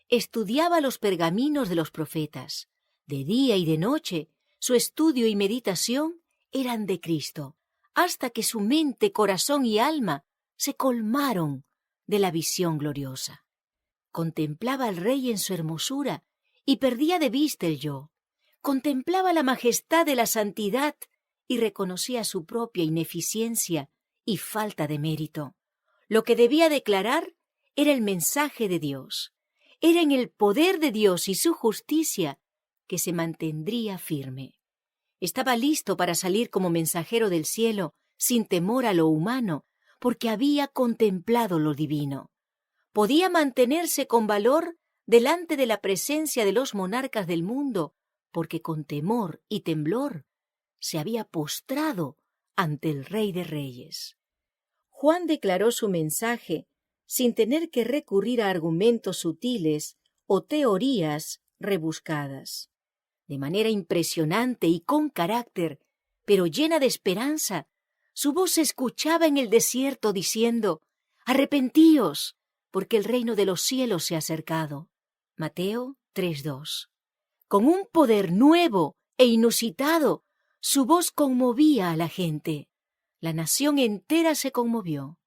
Estudiaba los pergaminos de los profetas. De día y de noche, su estudio y meditación eran de Cristo, hasta que su mente, corazón y alma se colmaron de la visión gloriosa. Contemplaba al rey en su hermosura y perdía de vista el yo. Contemplaba la majestad de la santidad y reconocía su propia ineficiencia y falta de mérito. Lo que debía declarar era el mensaje de Dios. Era en el poder de Dios y su justicia que se mantendría firme. Estaba listo para salir como mensajero del cielo, sin temor a lo humano, porque había contemplado lo divino. Podía mantenerse con valor delante de la presencia de los monarcas del mundo, porque con temor y temblor se había postrado ante el Rey de Reyes. Juan declaró su mensaje sin tener que recurrir a argumentos sutiles o teorías rebuscadas. De manera impresionante y con carácter, pero llena de esperanza, su voz se escuchaba en el desierto diciendo: «Arrepentíos, porque el reino de los cielos se ha acercado». Mateo 3:2. Con un poder nuevo e inusitado, su voz conmovía a la gente. La nación entera se conmovió.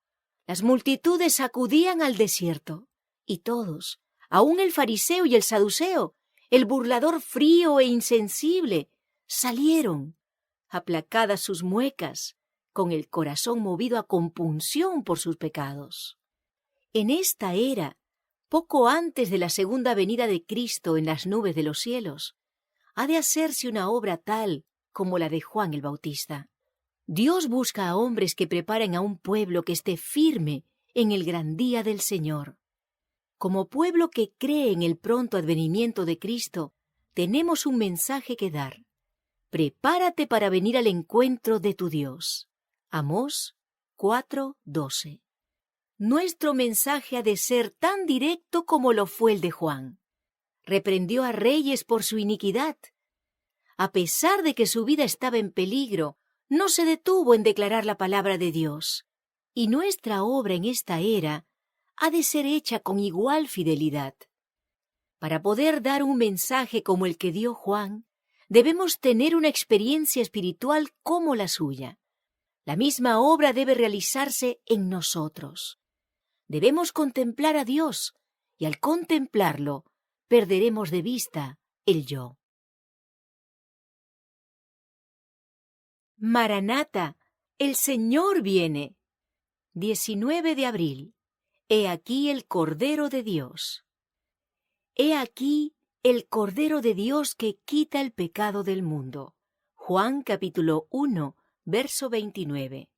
Las multitudes acudían al desierto, y todos, aun el fariseo y el saduceo, el burlador frío e insensible, salieron, aplacadas sus muecas, con el corazón movido a compunción por sus pecados. En esta era, poco antes de la segunda venida de Cristo en las nubes de los cielos, ha de hacerse una obra tal como la de Juan el Bautista. Dios busca a hombres que preparen a un pueblo que esté firme en el gran día del Señor. Como pueblo que cree en el pronto advenimiento de Cristo, tenemos un mensaje que dar. Prepárate para venir al encuentro de tu Dios. Amós 4:12. Nuestro mensaje ha de ser tan directo como lo fue el de Juan. Reprendió a reyes por su iniquidad. A pesar de que su vida estaba en peligro, no se detuvo en declarar la palabra de Dios. Y nuestra obra en esta era ha de ser hecha con igual fidelidad. Para poder dar un mensaje como el que dio Juan, debemos tener una experiencia espiritual como la suya. La misma obra debe realizarse en nosotros. Debemos contemplar a Dios, y al contemplarlo, perderemos de vista el yo. Maranata, el Señor viene. 19 de abril. He aquí el Cordero de Dios. He aquí el Cordero de Dios que quita el pecado del mundo. Juan capítulo 1, verso 29.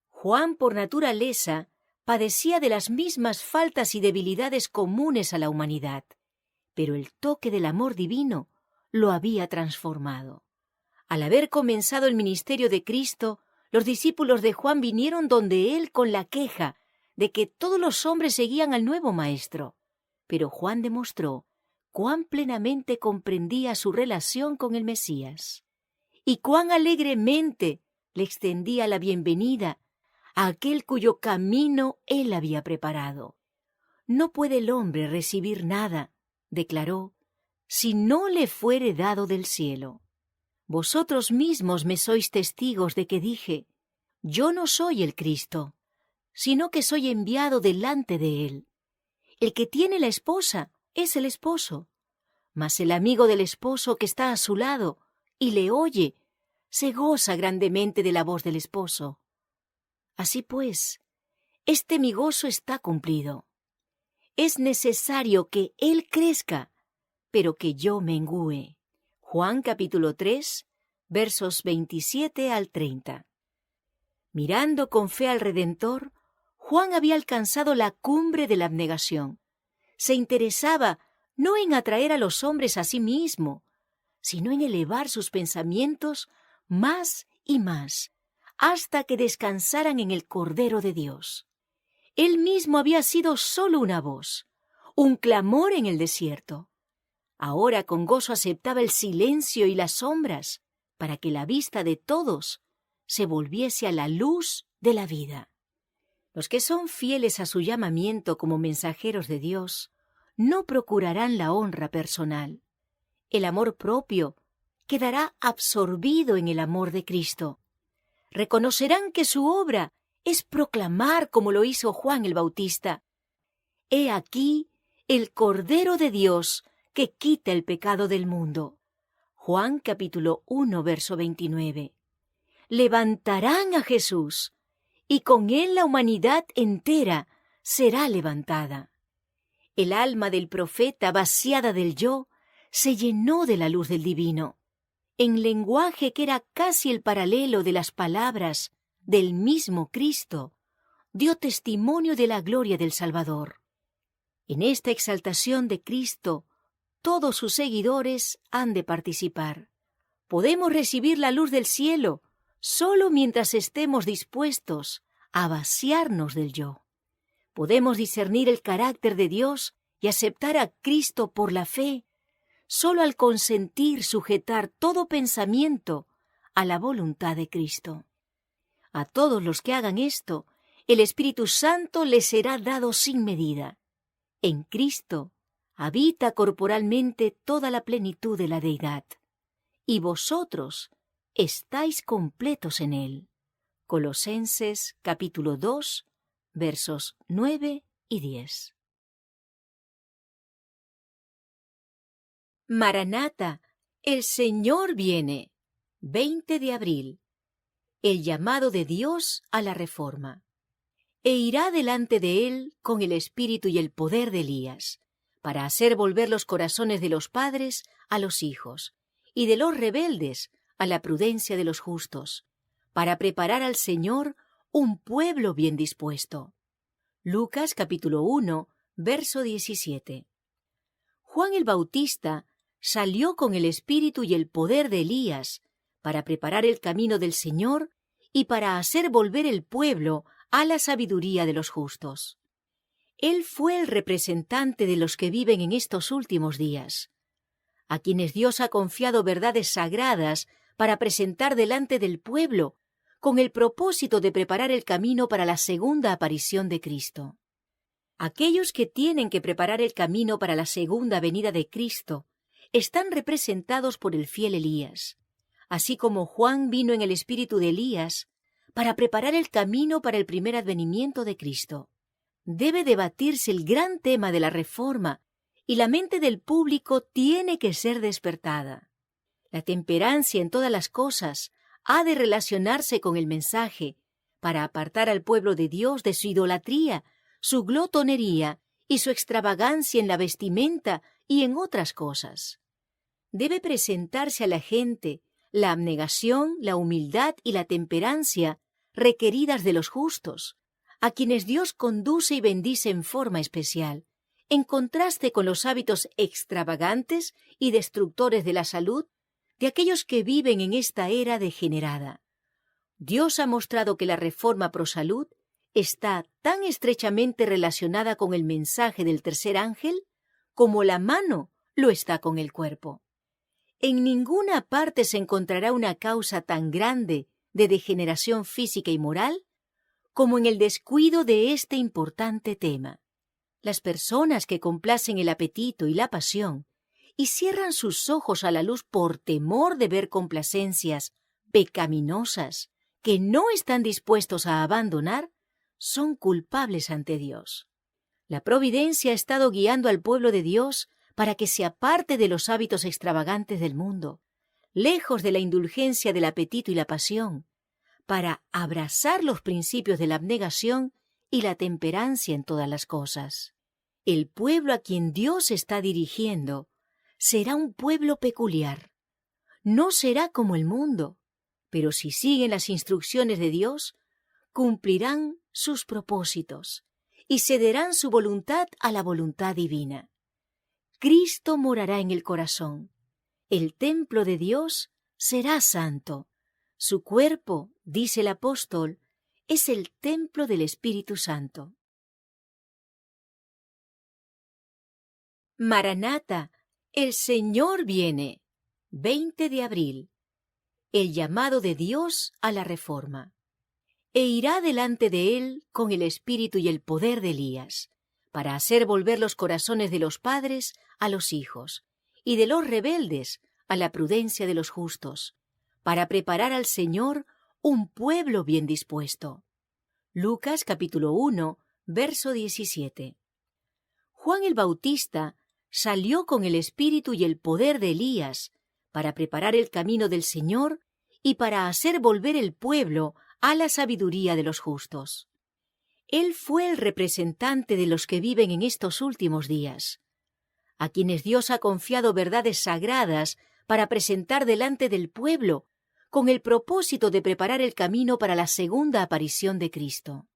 Juan, por naturaleza, padecía de las mismas faltas y debilidades comunes a la humanidad, pero el toque del amor divino lo había transformado. Al haber comenzado el ministerio de Cristo, los discípulos de Juan vinieron donde él con la queja de que todos los hombres seguían al nuevo Maestro. Pero Juan demostró cuán plenamente comprendía su relación con el Mesías y cuán alegremente le extendía la bienvenida a aquel cuyo camino él había preparado. No puede el hombre recibir nada, declaró, si no le fuere dado del cielo. Vosotros mismos me sois testigos de que dije, yo no soy el Cristo, sino que soy enviado delante de él. El que tiene la esposa es el esposo, mas el amigo del esposo que está a su lado y le oye, se goza grandemente de la voz del esposo. Así pues, este mi gozo está cumplido. Es necesario que él crezca, pero que yo mengüe. Juan capítulo 3, versos 27 al 30. Mirando con fe al Redentor, Juan había alcanzado la cumbre de la abnegación. Se interesaba no en atraer a los hombres a sí mismo, sino en elevar sus pensamientos más y más, hasta que descansaran en el Cordero de Dios. Él mismo había sido solo una voz, un clamor en el desierto. Ahora con gozo aceptaba el silencio y las sombras, para que la vista de todos se volviese a la luz de la vida. Los que son fieles a su llamamiento como mensajeros de Dios no procurarán la honra personal. El amor propio quedará absorbido en el amor de Cristo. Reconocerán que su obra es proclamar como lo hizo Juan el Bautista. He aquí el Cordero de Dios que quita el pecado del mundo. Juan capítulo 1, verso 29. Levantarán a Jesús, y con él la humanidad entera será levantada. El alma del profeta, vaciada del yo, se llenó de la luz del divino, en lenguaje que era casi el paralelo de las palabras del mismo Cristo, dio testimonio de la gloria del Salvador. En esta exaltación de Cristo, todos sus seguidores han de participar. Podemos recibir la luz del cielo solo mientras estemos dispuestos a vaciarnos del yo. Podemos discernir el carácter de Dios y aceptar a Cristo por la fe solo al consentir sujetar todo pensamiento a la voluntad de Cristo. A todos los que hagan esto, el Espíritu Santo les será dado sin medida. En Cristo habita corporalmente toda la plenitud de la deidad, y vosotros estáis completos en Él. Colosenses capítulo 2, versos 9 y 10. Maranata, el Señor viene. 20 de abril. El llamado de Dios a la reforma. E irá delante de él con el espíritu y el poder de Elías, para hacer volver los corazones de los padres a los hijos, y de los rebeldes a la prudencia de los justos, para preparar al Señor un pueblo bien dispuesto. Lucas capítulo 1, verso 17. Juan el Bautista salió con el espíritu y el poder de Elías para preparar el camino del Señor y para hacer volver el pueblo a la sabiduría de los justos. Él fue el representante de los que viven en estos últimos días, a quienes Dios ha confiado verdades sagradas para presentar delante del pueblo con el propósito de preparar el camino para la segunda aparición de Cristo. Aquellos que tienen que preparar el camino para la segunda venida de Cristo están representados por el fiel Elías, así como Juan vino en el espíritu de Elías para preparar el camino para el primer advenimiento de Cristo. Debe debatirse el gran tema de la reforma y la mente del público tiene que ser despertada. La temperancia en todas las cosas ha de relacionarse con el mensaje para apartar al pueblo de Dios de su idolatría, su glotonería y su extravagancia en la vestimenta y en otras cosas. Debe presentarse a la gente la abnegación, la humildad y la temperancia requeridas de los justos, a quienes Dios conduce y bendice en forma especial, en contraste con los hábitos extravagantes y destructores de la salud de aquellos que viven en esta era degenerada. Dios ha mostrado que la reforma pro salud está tan estrechamente relacionada con el mensaje del tercer ángel como la mano lo está con el cuerpo. En ninguna parte se encontrará una causa tan grande de degeneración física y moral como en el descuido de este importante tema. Las personas que complacen el apetito y la pasión y cierran sus ojos a la luz por temor de ver complacencias pecaminosas que no están dispuestos a abandonar, son culpables ante Dios. La providencia ha estado guiando al pueblo de Dios para que se aparte de los hábitos extravagantes del mundo, lejos de la indulgencia del apetito y la pasión, para abrazar los principios de la abnegación y la temperancia en todas las cosas. El pueblo a quien Dios está dirigiendo será un pueblo peculiar. No será como el mundo, pero si siguen las instrucciones de Dios, cumplirán sus propósitos y cederán su voluntad a la voluntad divina. Cristo morará en el corazón. El templo de Dios será santo. Su cuerpo, dice el apóstol, es el templo del Espíritu Santo. Maranata, el Señor viene. 20 de abril. El llamado de Dios a la reforma. E irá delante de él con el espíritu y el poder de Elías, para hacer volver los corazones de los padres a los hijos, y de los rebeldes a la prudencia de los justos, para preparar al Señor un pueblo bien dispuesto. Lucas capítulo 1, verso 17. Juan el Bautista salió con el espíritu y el poder de Elías para preparar el camino del Señor y para hacer volver el pueblo a la sabiduría de los justos. Él fue el representante de los que viven en estos últimos días, a quienes Dios ha confiado verdades sagradas para presentar delante del pueblo, con el propósito de preparar el camino para la segunda aparición de Cristo.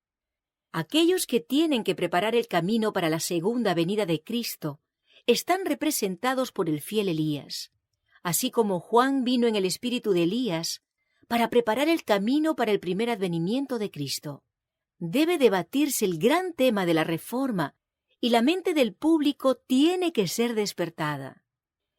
Aquellos que tienen que preparar el camino para la segunda venida de Cristo están representados por el fiel Elías, así como Juan vino en el espíritu de Elías para preparar el camino para el primer advenimiento de Cristo. Debe debatirse el gran tema de la reforma y la mente del público tiene que ser despertada.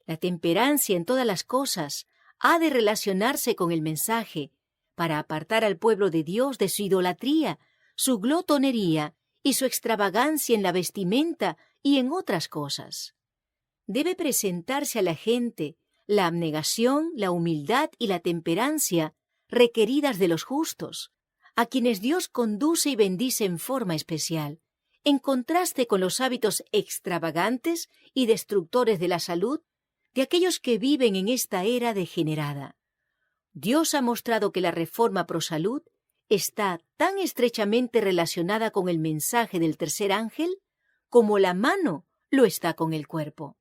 La temperancia en todas las cosas ha de relacionarse con el mensaje para apartar al pueblo de Dios de su idolatría, su glotonería y su extravagancia en la vestimenta y en otras cosas. Debe presentarse a la gente la abnegación, la humildad y la temperancia requeridas de los justos, a quienes Dios conduce y bendice en forma especial, en contraste con los hábitos extravagantes y destructores de la salud de aquellos que viven en esta era degenerada. Dios ha mostrado que la reforma pro salud está tan estrechamente relacionada con el mensaje del tercer ángel como la mano lo está con el cuerpo.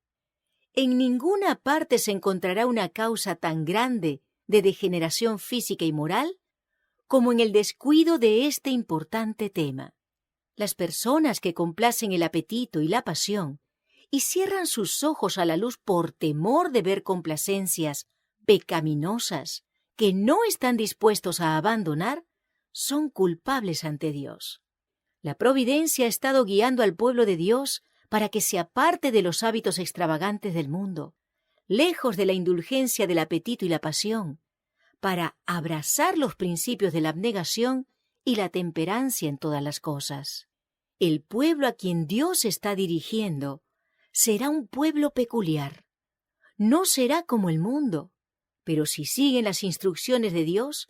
En ninguna parte se encontrará una causa tan grande de degeneración física y moral como en el descuido de este importante tema. Las personas que complacen el apetito y la pasión y cierran sus ojos a la luz por temor de ver complacencias pecaminosas que no están dispuestos a abandonar, son culpables ante Dios. La providencia ha estado guiando al pueblo de Dios para que se aparte de los hábitos extravagantes del mundo, lejos de la indulgencia del apetito y la pasión, para abrazar los principios de la abnegación y la temperancia en todas las cosas. El pueblo a quien Dios está dirigiendo será un pueblo peculiar. No será como el mundo, pero si siguen las instrucciones de Dios,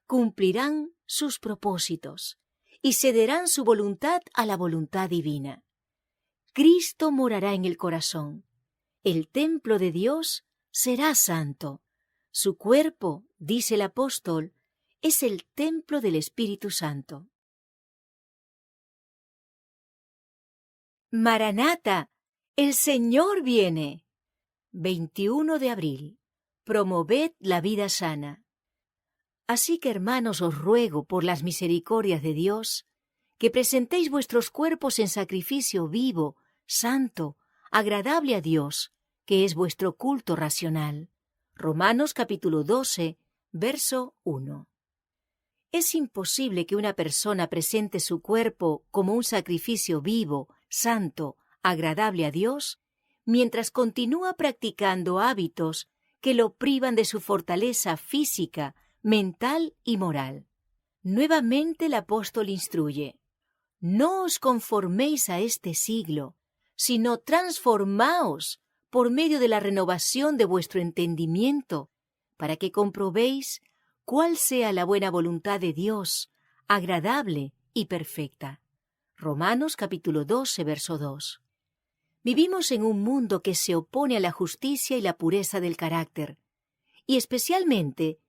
cumplirán sus propósitos y cederán su voluntad a la voluntad divina. Cristo morará en el corazón. El templo de Dios será santo. Su cuerpo, dice el apóstol, es el templo del Espíritu Santo. Maranata, el Señor viene. 21 de abril. Promoved la vida sana. Así que, hermanos, os ruego por las misericordias de Dios, que presentéis vuestros cuerpos en sacrificio vivo, santo, agradable a Dios, que es vuestro culto racional. Romanos capítulo 12, verso 1. Es imposible que una persona presente su cuerpo como un sacrificio vivo, santo, agradable a Dios, mientras continúa practicando hábitos que lo privan de su fortaleza física, mental y moral. Nuevamente el apóstol instruye: no os conforméis a este siglo, sino transformaos por medio de la renovación de vuestro entendimiento, para que comprobéis cuál sea la buena voluntad de Dios, agradable y perfecta. Romanos capítulo 12, verso 2. Vivimos en un mundo que se opone a la justicia y la pureza del carácter, y especialmente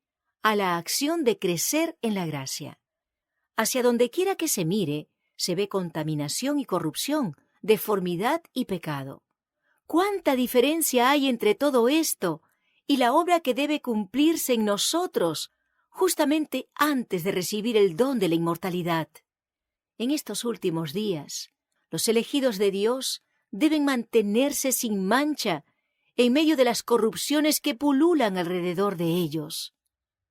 a la acción de crecer en la gracia. Hacia donde quiera que se mire, se ve contaminación y corrupción, deformidad y pecado. ¿Cuánta diferencia hay entre todo esto y la obra que debe cumplirse en nosotros justamente antes de recibir el don de la inmortalidad? En estos últimos días, los elegidos de Dios deben mantenerse sin mancha en medio de las corrupciones que pululan alrededor de ellos.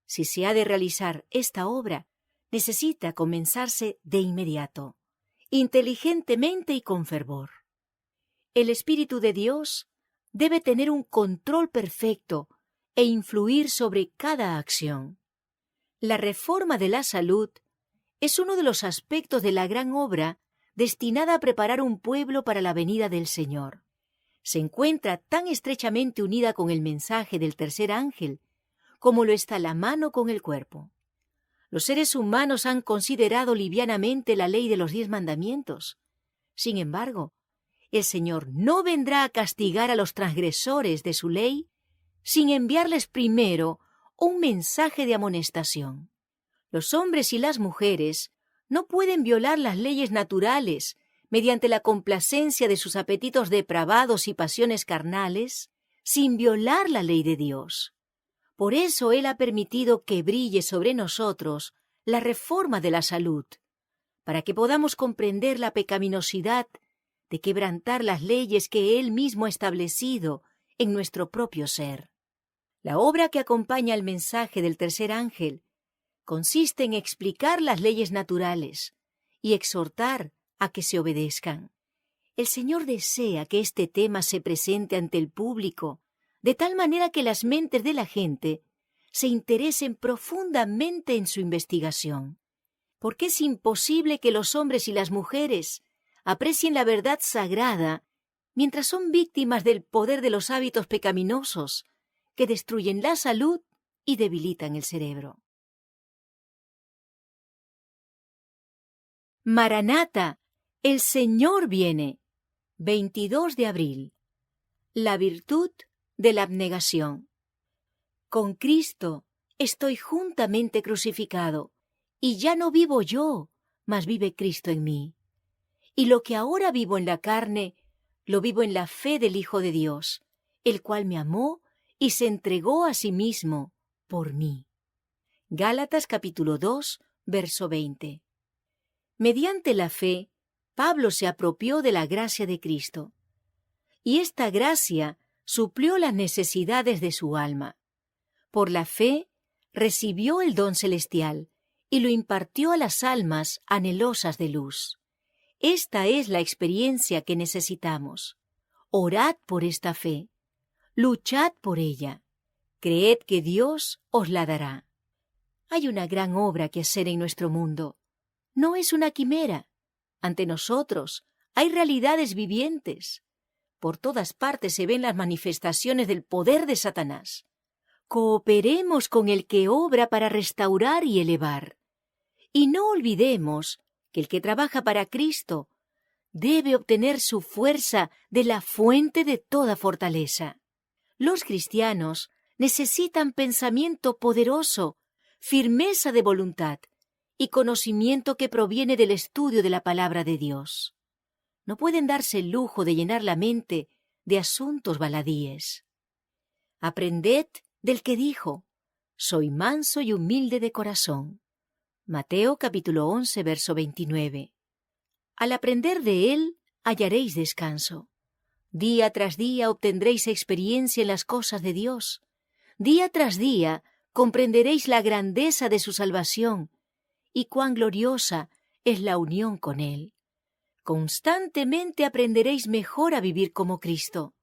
Si se ha de realizar esta obra, necesita comenzarse de inmediato, inteligentemente y con fervor. El Espíritu de Dios debe tener un control perfecto e influir sobre cada acción. La reforma de la salud es uno de los aspectos de la gran obra destinada a preparar un pueblo para la venida del Señor. Se encuentra tan estrechamente unida con el mensaje del tercer ángel como lo está la mano con el cuerpo. Los seres humanos han considerado livianamente la ley de los 10 mandamientos. Sin embargo, el Señor no vendrá a castigar a los transgresores de su ley sin enviarles primero un mensaje de amonestación. Los hombres y las mujeres no pueden violar las leyes naturales mediante la complacencia de sus apetitos depravados y pasiones carnales sin violar la ley de Dios. Por eso Él ha permitido que brille sobre nosotros la reforma de la salud, para que podamos comprender la pecaminosidad de quebrantar las leyes que Él mismo ha establecido en nuestro propio ser. La obra que acompaña el mensaje del tercer ángel consiste en explicar las leyes naturales y exhortar a que se obedezcan. El Señor desea que este tema se presente ante el público, de tal manera que las mentes de la gente se interesen profundamente en su investigación, porque es imposible que los hombres y las mujeres aprecien la verdad sagrada mientras son víctimas del poder de los hábitos pecaminosos que destruyen la salud y debilitan el cerebro. Maranata, el Señor viene. 22 de abril. La virtud de la abnegación. Con Cristo estoy juntamente crucificado, y ya no vivo yo, mas vive Cristo en mí. Y lo que ahora vivo en la carne, lo vivo en la fe del Hijo de Dios, el cual me amó y se entregó a sí mismo por mí. Gálatas capítulo 2, verso 20. Mediante la fe, Pablo se apropió de la gracia de Cristo, y esta gracia suplió las necesidades de su alma. Por la fe, recibió el don celestial y lo impartió a las almas anhelosas de luz. Esta es la experiencia que necesitamos. Orad por esta fe. Luchad por ella. Creed que Dios os la dará. Hay una gran obra que hacer en nuestro mundo. No es una quimera. Ante nosotros hay realidades vivientes. Por todas partes se ven las manifestaciones del poder de Satanás. Cooperemos con el que obra para restaurar y elevar. Y no olvidemos que el que trabaja para Cristo debe obtener su fuerza de la fuente de toda fortaleza. Los cristianos necesitan pensamiento poderoso, firmeza de voluntad y conocimiento que proviene del estudio de la palabra de Dios. No pueden darse el lujo de llenar la mente de asuntos baladíes. Aprended del que dijo: soy manso y humilde de corazón. Mateo capítulo 11, verso 29. Al aprender de él, hallaréis descanso. Día tras día obtendréis experiencia en las cosas de Dios. Día tras día comprenderéis la grandeza de su salvación y cuán gloriosa es la unión con Él. Constantemente aprenderéis mejor a vivir como Cristo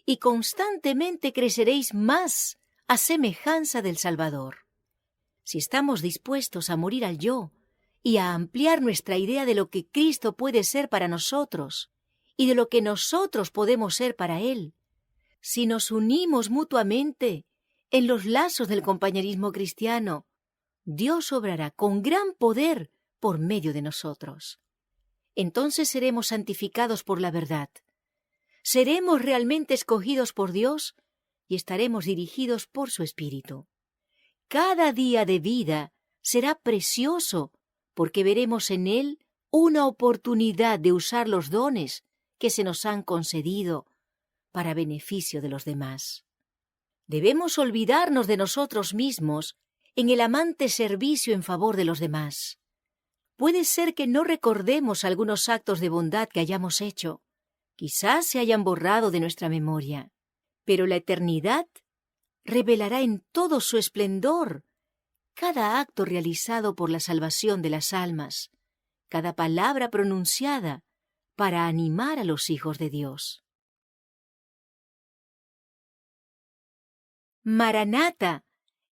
y constantemente creceréis más a semejanza del Salvador. Si estamos dispuestos a morir al yo y a ampliar nuestra idea de lo que Cristo puede ser para nosotros y de lo que nosotros podemos ser para Él, si nos unimos mutuamente en los lazos del compañerismo cristiano, Dios obrará con gran poder por medio de nosotros. Entonces seremos santificados por la verdad. Seremos realmente escogidos por Dios y estaremos dirigidos por su Espíritu. Cada día de vida será precioso porque veremos en él una oportunidad de usar los dones que se nos han concedido para beneficio de los demás. Debemos olvidarnos de nosotros mismos en el amante servicio en favor de los demás. Puede ser que no recordemos algunos actos de bondad que hayamos hecho. Quizás se hayan borrado de nuestra memoria, pero la eternidad revelará en todo su esplendor cada acto realizado por la salvación de las almas, cada palabra pronunciada para animar a los hijos de Dios. Maranata,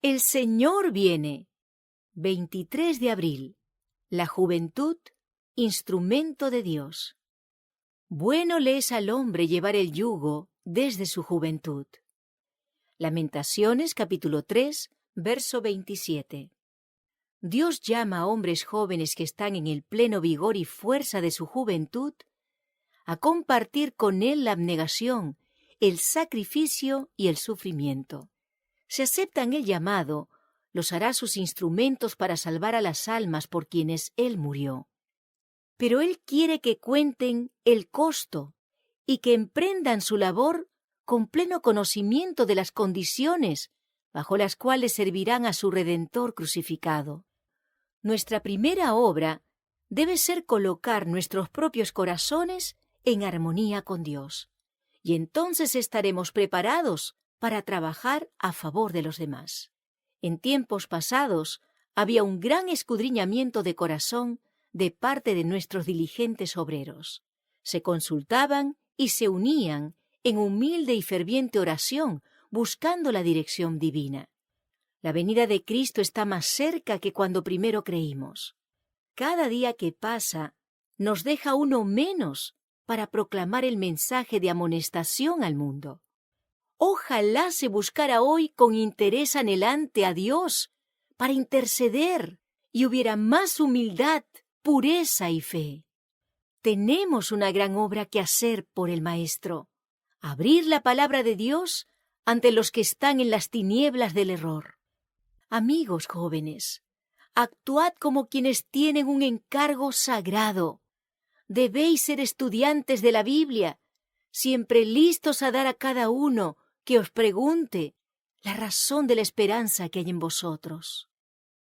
el Señor viene. 23 de abril. La juventud, instrumento de Dios. Bueno le es al hombre llevar el yugo desde su juventud. Lamentaciones capítulo 3, verso 27. Dios llama a hombres jóvenes que están en el pleno vigor y fuerza de su juventud a compartir con Él la abnegación, el sacrificio y el sufrimiento. Si aceptan el llamado, los hará sus instrumentos para salvar a las almas por quienes Él murió. Pero Él quiere que cuenten el costo y que emprendan su labor con pleno conocimiento de las condiciones bajo las cuales servirán a su Redentor crucificado. Nuestra primera obra debe ser colocar nuestros propios corazones en armonía con Dios, y entonces estaremos preparados para trabajar a favor de los demás. En tiempos pasados había un gran escudriñamiento de corazón de parte de nuestros diligentes obreros. Se consultaban y se unían en humilde y ferviente oración, buscando la dirección divina. La venida de Cristo está más cerca que cuando primero creímos. Cada día que pasa nos deja uno menos para proclamar el mensaje de amonestación al mundo. Ojalá se buscara hoy con interés anhelante a Dios para interceder y hubiera más humildad, pureza y fe. Tenemos una gran obra que hacer por el Maestro: abrir la palabra de Dios ante los que están en las tinieblas del error. Amigos jóvenes, actuad como quienes tienen un encargo sagrado. Debéis ser estudiantes de la Biblia, siempre listos a dar a cada uno que os pregunte la razón de la esperanza que hay en vosotros.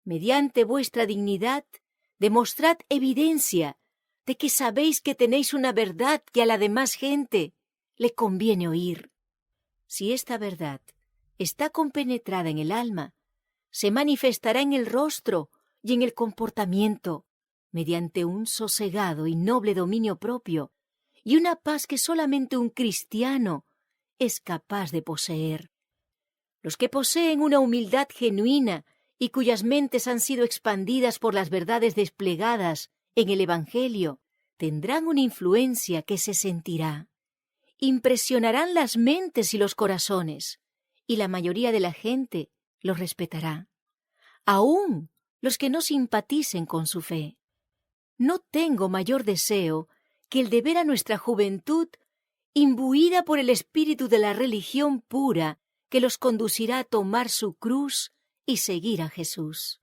Mediante vuestra dignidad, demostrad evidencia de que sabéis que tenéis una verdad que a la demás gente le conviene oír. Si esta verdad está compenetrada en el alma, se manifestará en el rostro y en el comportamiento, mediante un sosegado y noble dominio propio y una paz que solamente un cristiano es capaz de poseer. Los que poseen una humildad genuina y cuyas mentes han sido expandidas por las verdades desplegadas en el Evangelio, tendrán una influencia que se sentirá. Impresionarán las mentes y los corazones, y la mayoría de la gente los respetará, aun los que no simpaticen con su fe. No tengo mayor deseo que el de ver a nuestra juventud imbuida por el espíritu de la religión pura que los conducirá a tomar su cruz y seguir a Jesús.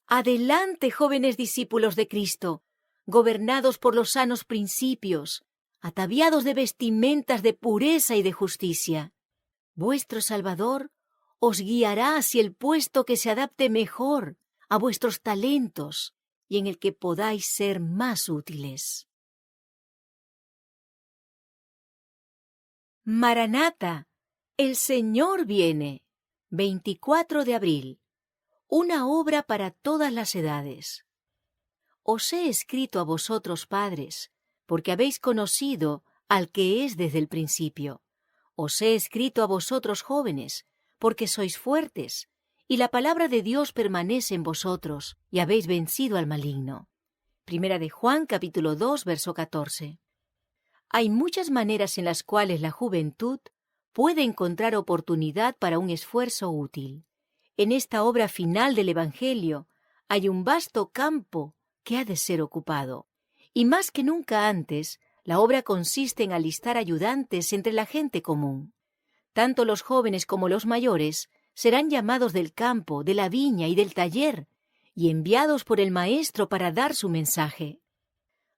Adelante, jóvenes discípulos de Cristo, gobernados por los sanos principios, ataviados de vestimentas de pureza y de justicia. Vuestro Salvador os guiará hacia el puesto que se adapte mejor a vuestros talentos y en el que podáis ser más útiles. Maranata, el Señor viene. 24 de abril. Una obra para todas las edades. Os he escrito a vosotros, padres, porque habéis conocido al que es desde el principio. Os he escrito a vosotros, jóvenes, porque sois fuertes, y la palabra de Dios permanece en vosotros, y habéis vencido al maligno. Primera de Juan, capítulo 2, verso 14. Hay muchas maneras en las cuales la juventud puede encontrar oportunidad para un esfuerzo útil. En esta obra final del Evangelio hay un vasto campo que ha de ser ocupado. Y más que nunca antes, la obra consiste en alistar ayudantes entre la gente común. Tanto los jóvenes como los mayores serán llamados del campo, de la viña y del taller, y enviados por el Maestro para dar su mensaje.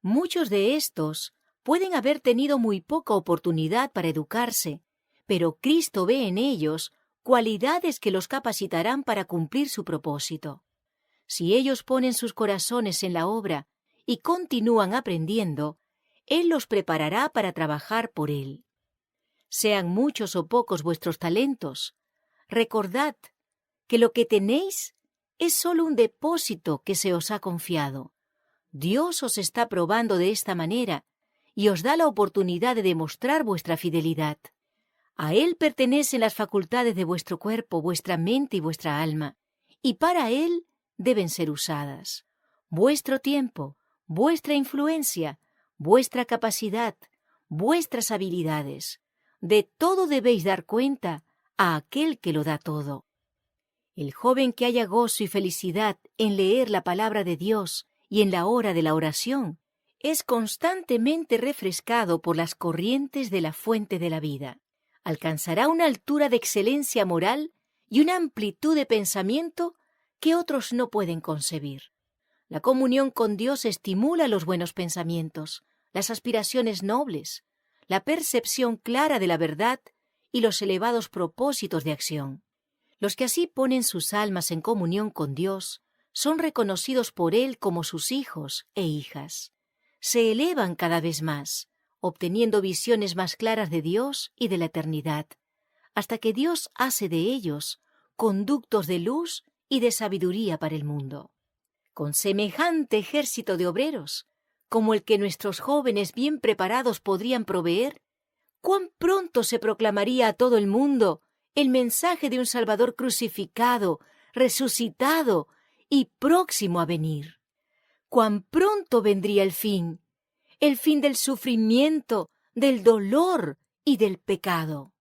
Muchos de estos pueden haber tenido muy poca oportunidad para educarse, pero Cristo ve en ellos cualidades que los capacitarán para cumplir su propósito. Si ellos ponen sus corazones en la obra y continúan aprendiendo, Él los preparará para trabajar por Él. Sean muchos o pocos vuestros talentos, recordad que lo que tenéis es solo un depósito que se os ha confiado. Dios os está probando de esta manera y os da la oportunidad de demostrar vuestra fidelidad. A Él pertenecen las facultades de vuestro cuerpo, vuestra mente y vuestra alma, y para Él deben ser usadas. Vuestro tiempo, vuestra influencia, vuestra capacidad, vuestras habilidades. De todo debéis dar cuenta a aquel que lo da todo. El joven que haya gozo y felicidad en leer la palabra de Dios y en la hora de la oración, es constantemente refrescado por las corrientes de la fuente de la vida. Alcanzará una altura de excelencia moral y una amplitud de pensamiento que otros no pueden concebir. La comunión con Dios estimula los buenos pensamientos, las aspiraciones nobles, la percepción clara de la verdad y los elevados propósitos de acción. Los que así ponen sus almas en comunión con Dios son reconocidos por Él como sus hijos e hijas. Se elevan cada vez más, obteniendo visiones más claras de Dios y de la eternidad, hasta que Dios hace de ellos conductos de luz y de sabiduría para el mundo. Con semejante ejército de obreros, como el que nuestros jóvenes bien preparados podrían proveer, ¿cuán pronto se proclamaría a todo el mundo el mensaje de un Salvador crucificado, resucitado y próximo a venir? ¿Cuán pronto vendría el fin del sufrimiento, del dolor y del pecado?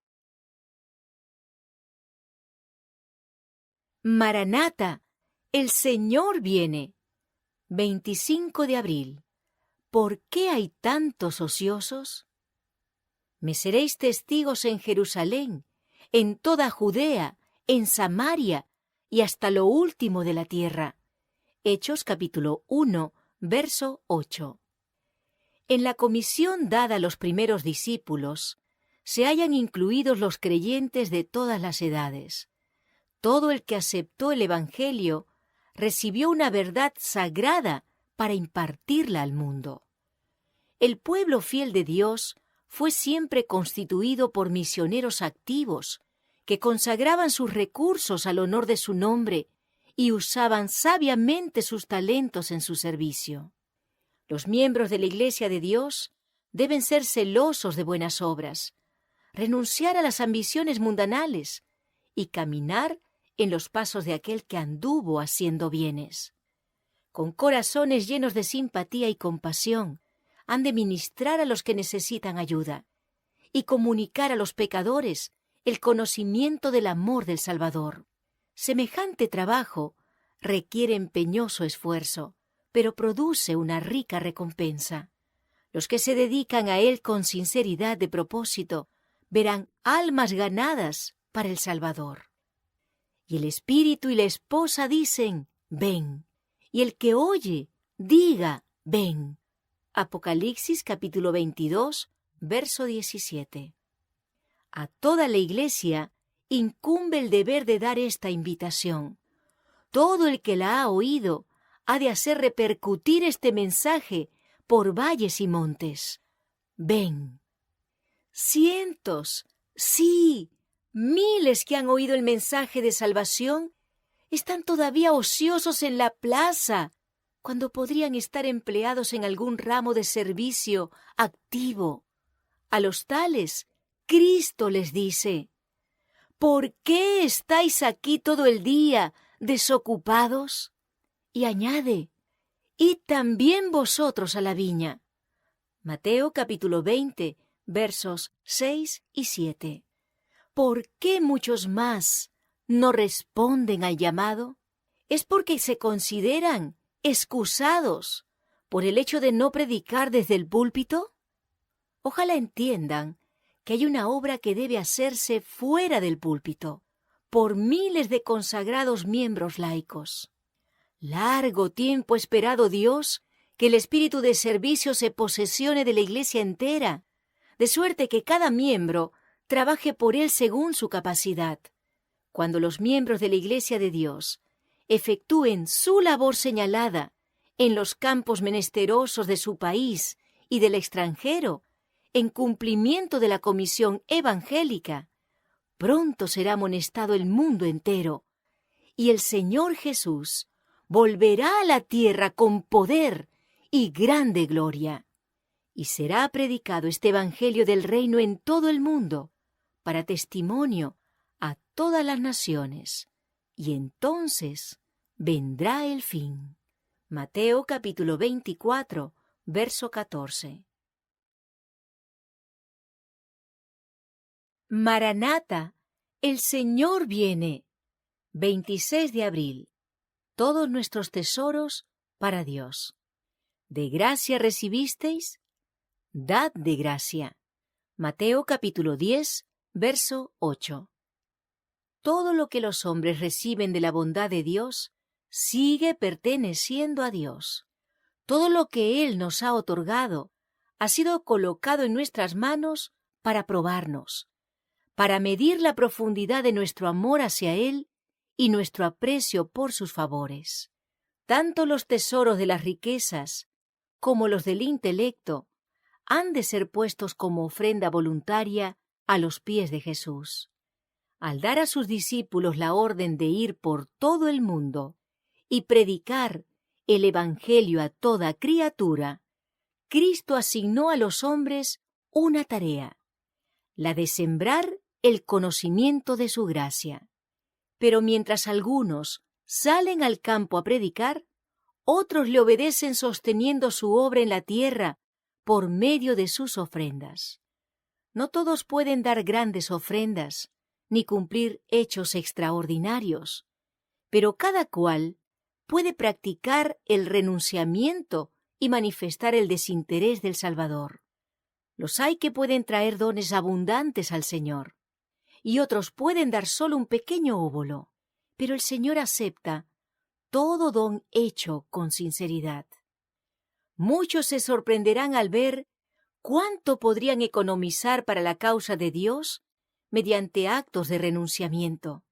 Maranata, el Señor viene. 25 de abril. ¿Por qué hay tantos ociosos? Me seréis testigos en Jerusalén, en toda Judea, en Samaria y hasta lo último de la tierra. Hechos capítulo 1, verso 8. En la comisión dada a los primeros discípulos, se hallan incluidos los creyentes de todas las edades. Todo el que aceptó el Evangelio recibió una verdad sagrada para impartirla al mundo. El pueblo fiel de Dios fue siempre constituido por misioneros activos que consagraban sus recursos al honor de su nombre y usaban sabiamente sus talentos en su servicio. Los miembros de la Iglesia de Dios deben ser celosos de buenas obras, renunciar a las ambiciones mundanales y caminar en los pasos de aquel que anduvo haciendo bienes. Con corazones llenos de simpatía y compasión, han de ministrar a los que necesitan ayuda y comunicar a los pecadores el conocimiento del amor del Salvador. Semejante trabajo requiere empeñoso esfuerzo, pero produce una rica recompensa. Los que se dedican a él con sinceridad de propósito verán almas ganadas para el Salvador. Y el espíritu y la esposa dicen, ven. Y el que oye, diga, ven. Apocalipsis capítulo 22, verso 17. A toda la Iglesia incumbe el deber de dar esta invitación. Todo el que la ha oído ha de hacer repercutir este mensaje por valles y montes. Ven. Cientos, sí, miles que han oído el mensaje de salvación están todavía ociosos en la plaza, cuando podrían estar empleados en algún ramo de servicio activo. A los tales, Cristo les dice, ¿por qué estáis aquí todo el día desocupados? Y añade, id también vosotros a la viña. Mateo capítulo 20, versos 6 y 7. ¿Por qué muchos más no responden al llamado? Es porque se consideran excusados por el hecho de no predicar desde el púlpito. Ojalá entiendan que hay una obra que debe hacerse fuera del púlpito, por miles de consagrados miembros laicos. Largo tiempo ha esperado Dios que el espíritu de servicio se posesione de la Iglesia entera, de suerte que cada miembro trabaje por él según su capacidad. Cuando los miembros de la Iglesia de Dios efectúen su labor señalada en los campos menesterosos de su país y del extranjero, en cumplimiento de la comisión evangélica, pronto será amonestado el mundo entero, y el Señor Jesús volverá a la tierra con poder y grande gloria. Y será predicado este evangelio del reino en todo el mundo, para testimonio a todas las naciones, y entonces vendrá el fin. Mateo capítulo 24, verso 14. Maranata, el Señor viene. 26 de abril. Todos nuestros tesoros para Dios. ¿De gracia recibisteis? Dad de gracia. Mateo capítulo 10, verso 8. Todo lo que los hombres reciben de la bondad de Dios sigue perteneciendo a Dios. Todo lo que Él nos ha otorgado ha sido colocado en nuestras manos para probarnos, para medir la profundidad de nuestro amor hacia Él y nuestro aprecio por sus favores. Tanto los tesoros de las riquezas como los del intelecto han de ser puestos como ofrenda voluntaria a los pies de Jesús. Al dar a sus discípulos la orden de ir por todo el mundo y predicar el Evangelio a toda criatura, Cristo asignó a los hombres una tarea, la de sembrar el conocimiento de su gracia. Pero mientras algunos salen al campo a predicar, otros le obedecen sosteniendo su obra en la tierra por medio de sus ofrendas. No todos pueden dar grandes ofrendas, ni cumplir hechos extraordinarios, pero cada cual puede practicar el renunciamiento y manifestar el desinterés del Salvador. Los hay que pueden traer dones abundantes al Señor, y otros pueden dar solo un pequeño óbolo, pero el Señor acepta todo don hecho con sinceridad. Muchos se sorprenderán al ver cuánto podrían economizar para la causa de Dios mediante actos de renunciamiento.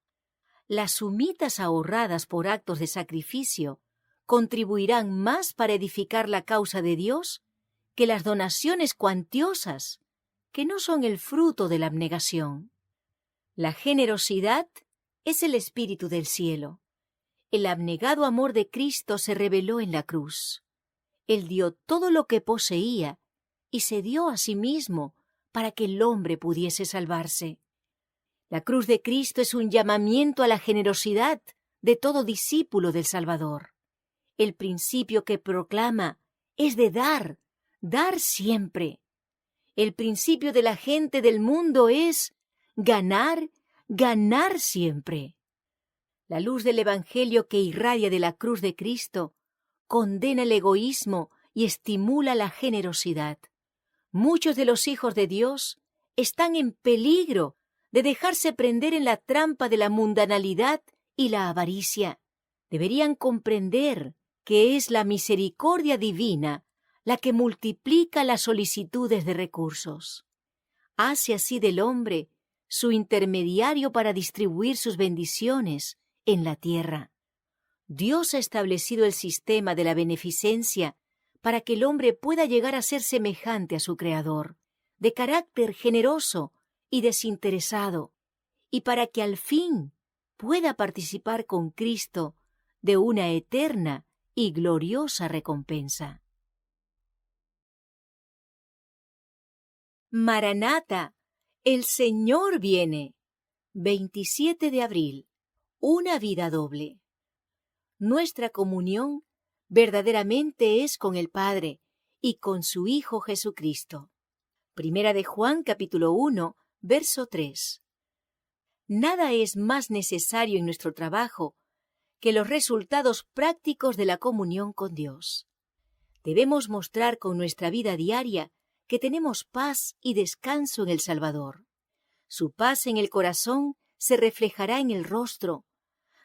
Las sumitas ahorradas por actos de sacrificio contribuirán más para edificar la causa de Dios que las donaciones cuantiosas, que no son el fruto de la abnegación. La generosidad es el espíritu del cielo. El abnegado amor de Cristo se reveló en la cruz. Él dio todo lo que poseía y se dio a sí mismo para que el hombre pudiese salvarse. La cruz de Cristo es un llamamiento a la generosidad de todo discípulo del Salvador. El principio que proclama es de dar, dar siempre. El principio de la gente del mundo es ganar, ganar siempre. La luz del Evangelio que irradia de la cruz de Cristo condena el egoísmo y estimula la generosidad. Muchos de los hijos de Dios están en peligro de dejarse prender en la trampa de la mundanalidad y la avaricia. Deberían comprender que es la misericordia divina la que multiplica las solicitudes de recursos. Hace así del hombre su intermediario para distribuir sus bendiciones en la tierra. Dios ha establecido el sistema de la beneficencia para que el hombre pueda llegar a ser semejante a su Creador, de carácter generoso y desinteresado, y para que al fin pueda participar con Cristo de una eterna y gloriosa recompensa. Maranata, el Señor viene. 27 de abril. Una vida doble. Nuestra comunión verdaderamente es con el Padre y con su Hijo Jesucristo. Primera de Juan capítulo 1, verso 3. Nada es más necesario en nuestro trabajo que los resultados prácticos de la comunión con Dios. Debemos mostrar con nuestra vida diaria que tenemos paz y descanso en el Salvador. Su paz en el corazón se reflejará en el rostro,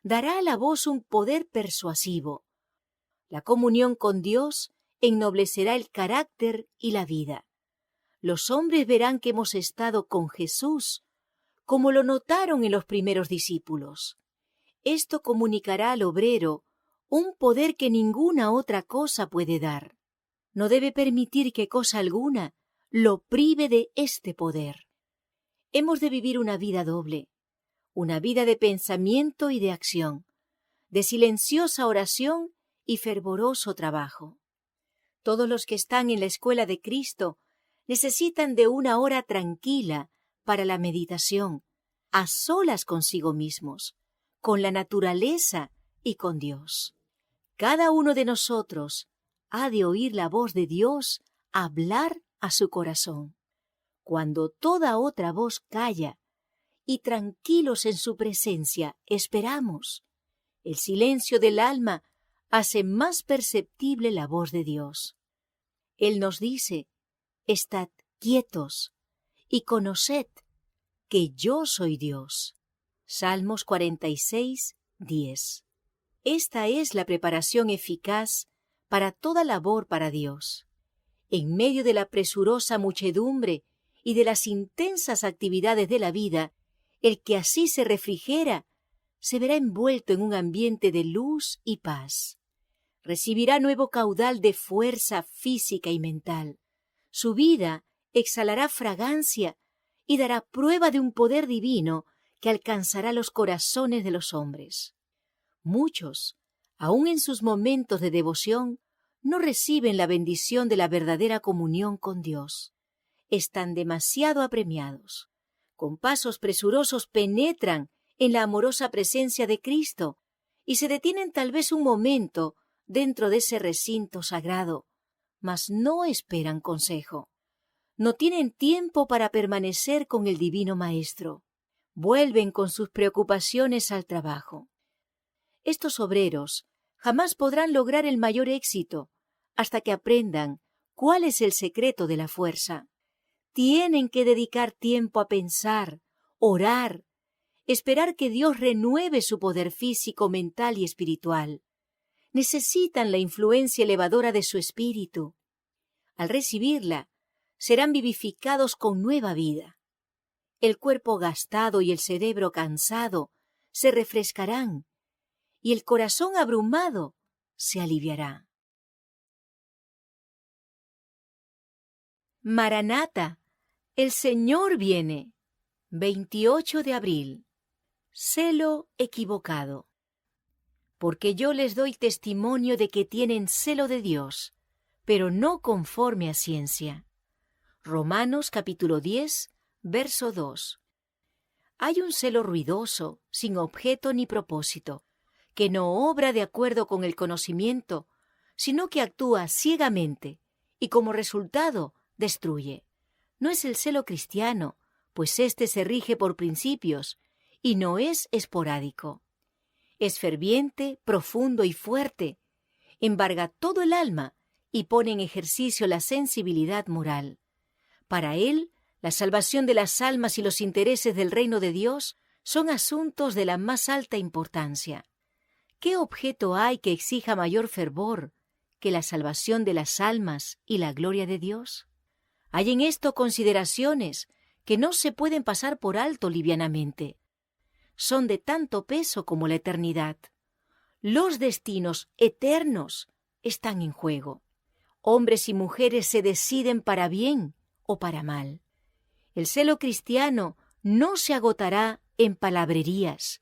dará a la voz un poder persuasivo. La comunión con Dios ennoblecerá el carácter y la vida. Los hombres verán que hemos estado con Jesús, como lo notaron en los primeros discípulos. Esto comunicará al obrero un poder que ninguna otra cosa puede dar. No debe permitir que cosa alguna lo prive de este poder. Hemos de vivir una vida doble, una vida de pensamiento y de acción, de silenciosa oración y fervoroso trabajo. Todos los que están en la escuela de Cristo necesitan de una hora tranquila para la meditación, a solas consigo mismos, con la naturaleza y con Dios. Cada uno de nosotros ha de oír la voz de Dios hablar a su corazón. Cuando toda otra voz calla y tranquilos en su presencia esperamos, el silencio del alma hace más perceptible la voz de Dios. Él nos dice: estad quietos y conoced que yo soy Dios. Salmos 46, 10. Esta es la preparación eficaz para toda labor para Dios. En medio de la presurosa muchedumbre y de las intensas actividades de la vida, el que así se refrigera se verá envuelto en un ambiente de luz y paz. Recibirá nuevo caudal de fuerza física y mental. Su vida exhalará fragancia y dará prueba de un poder divino que alcanzará los corazones de los hombres. Muchos, aun en sus momentos de devoción, no reciben la bendición de la verdadera comunión con Dios. Están demasiado apremiados. Con pasos presurosos penetran en la amorosa presencia de Cristo y se detienen tal vez un momento dentro de ese recinto sagrado, mas no esperan consejo. No tienen tiempo para permanecer con el Divino Maestro. Vuelven con sus preocupaciones al trabajo. Estos obreros jamás podrán lograr el mayor éxito hasta que aprendan cuál es el secreto de la fuerza. Tienen que dedicar tiempo a pensar, orar, esperar que Dios renueve su poder físico, mental y espiritual. Necesitan la influencia elevadora de su espíritu. Al recibirla, serán vivificados con nueva vida. El cuerpo gastado y el cerebro cansado se refrescarán y el corazón abrumado se aliviará. Maranata, el Señor viene. 28 de abril. Celo equivocado. Porque yo les doy testimonio de que tienen celo de Dios, pero no conforme a ciencia. Romanos capítulo 10, verso 2. Hay un celo ruidoso, sin objeto ni propósito, que no obra de acuerdo con el conocimiento, sino que actúa ciegamente y como resultado destruye. No es el celo cristiano, pues éste se rige por principios y no es esporádico. Es ferviente, profundo y fuerte, embarga todo el alma y pone en ejercicio la sensibilidad moral. Para él, la salvación de las almas y los intereses del reino de Dios son asuntos de la más alta importancia. ¿Qué objeto hay que exija mayor fervor que la salvación de las almas y la gloria de Dios? Hay en esto consideraciones que no se pueden pasar por alto livianamente. Son de tanto peso como la eternidad. Los destinos eternos están en juego. Hombres y mujeres se deciden para bien o para mal. El celo cristiano no se agotará en palabrerías,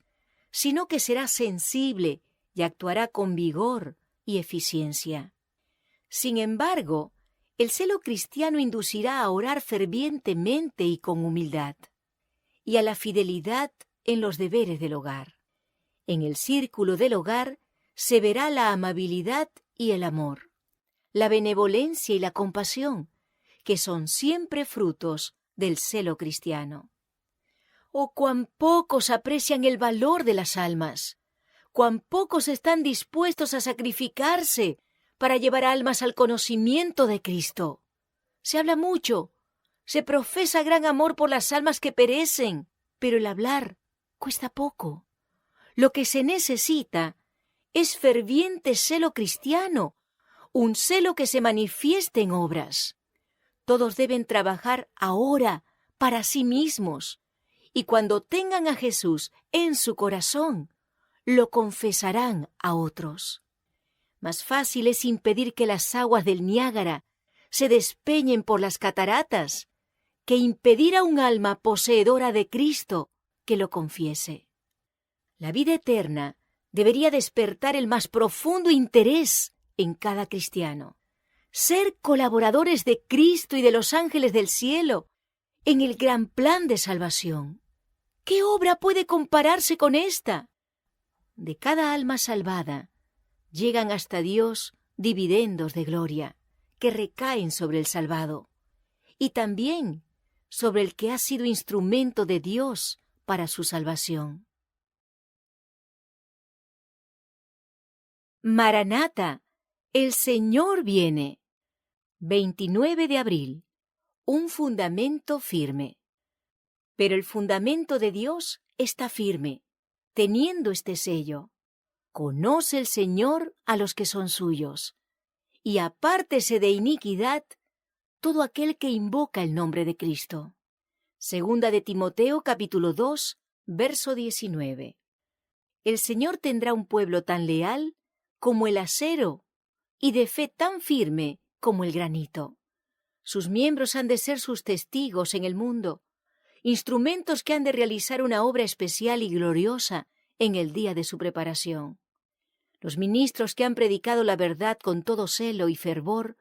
sino que será sensible y actuará con vigor y eficiencia. Sin embargo, el celo cristiano inducirá a orar fervientemente y con humildad, y a la fidelidad en los deberes del hogar. En el círculo del hogar se verá la amabilidad y el amor, la benevolencia y la compasión, que son siempre frutos del celo cristiano. ¡Oh, cuán pocos aprecian el valor de las almas! ¡Cuán pocos están dispuestos a sacrificarse para llevar almas al conocimiento de Cristo! Se habla mucho, se profesa gran amor por las almas que perecen, pero el hablar cuesta poco. Lo que se necesita es ferviente celo cristiano, un celo que se manifieste en obras. Todos deben trabajar ahora para sí mismos, y cuando tengan a Jesús en su corazón, lo confesarán a otros. Más fácil es impedir que las aguas del Niágara se despeñen por las cataratas que impedir a un alma poseedora de Cristo que lo confiese. La vida eterna debería despertar el más profundo interés en cada cristiano. Ser colaboradores de Cristo y de los ángeles del cielo en el gran plan de salvación. ¿Qué obra puede compararse con esta? De cada alma salvada llegan hasta Dios dividendos de gloria que recaen sobre el salvado y también sobre el que ha sido instrumento de Dios para su salvación. Maranata, el Señor viene. 29 de abril. Un fundamento firme. Pero el fundamento de Dios está firme, teniendo este sello. Conoce el Señor a los que son suyos, y apártese de iniquidad todo aquel que invoca el nombre de Cristo. Segunda de Timoteo, capítulo 2, verso 19. El Señor tendrá un pueblo tan leal como el acero y de fe tan firme como el granito. Sus miembros han de ser sus testigos en el mundo, instrumentos que han de realizar una obra especial y gloriosa en el día de su preparación. Los ministros que han predicado la verdad con todo celo y fervor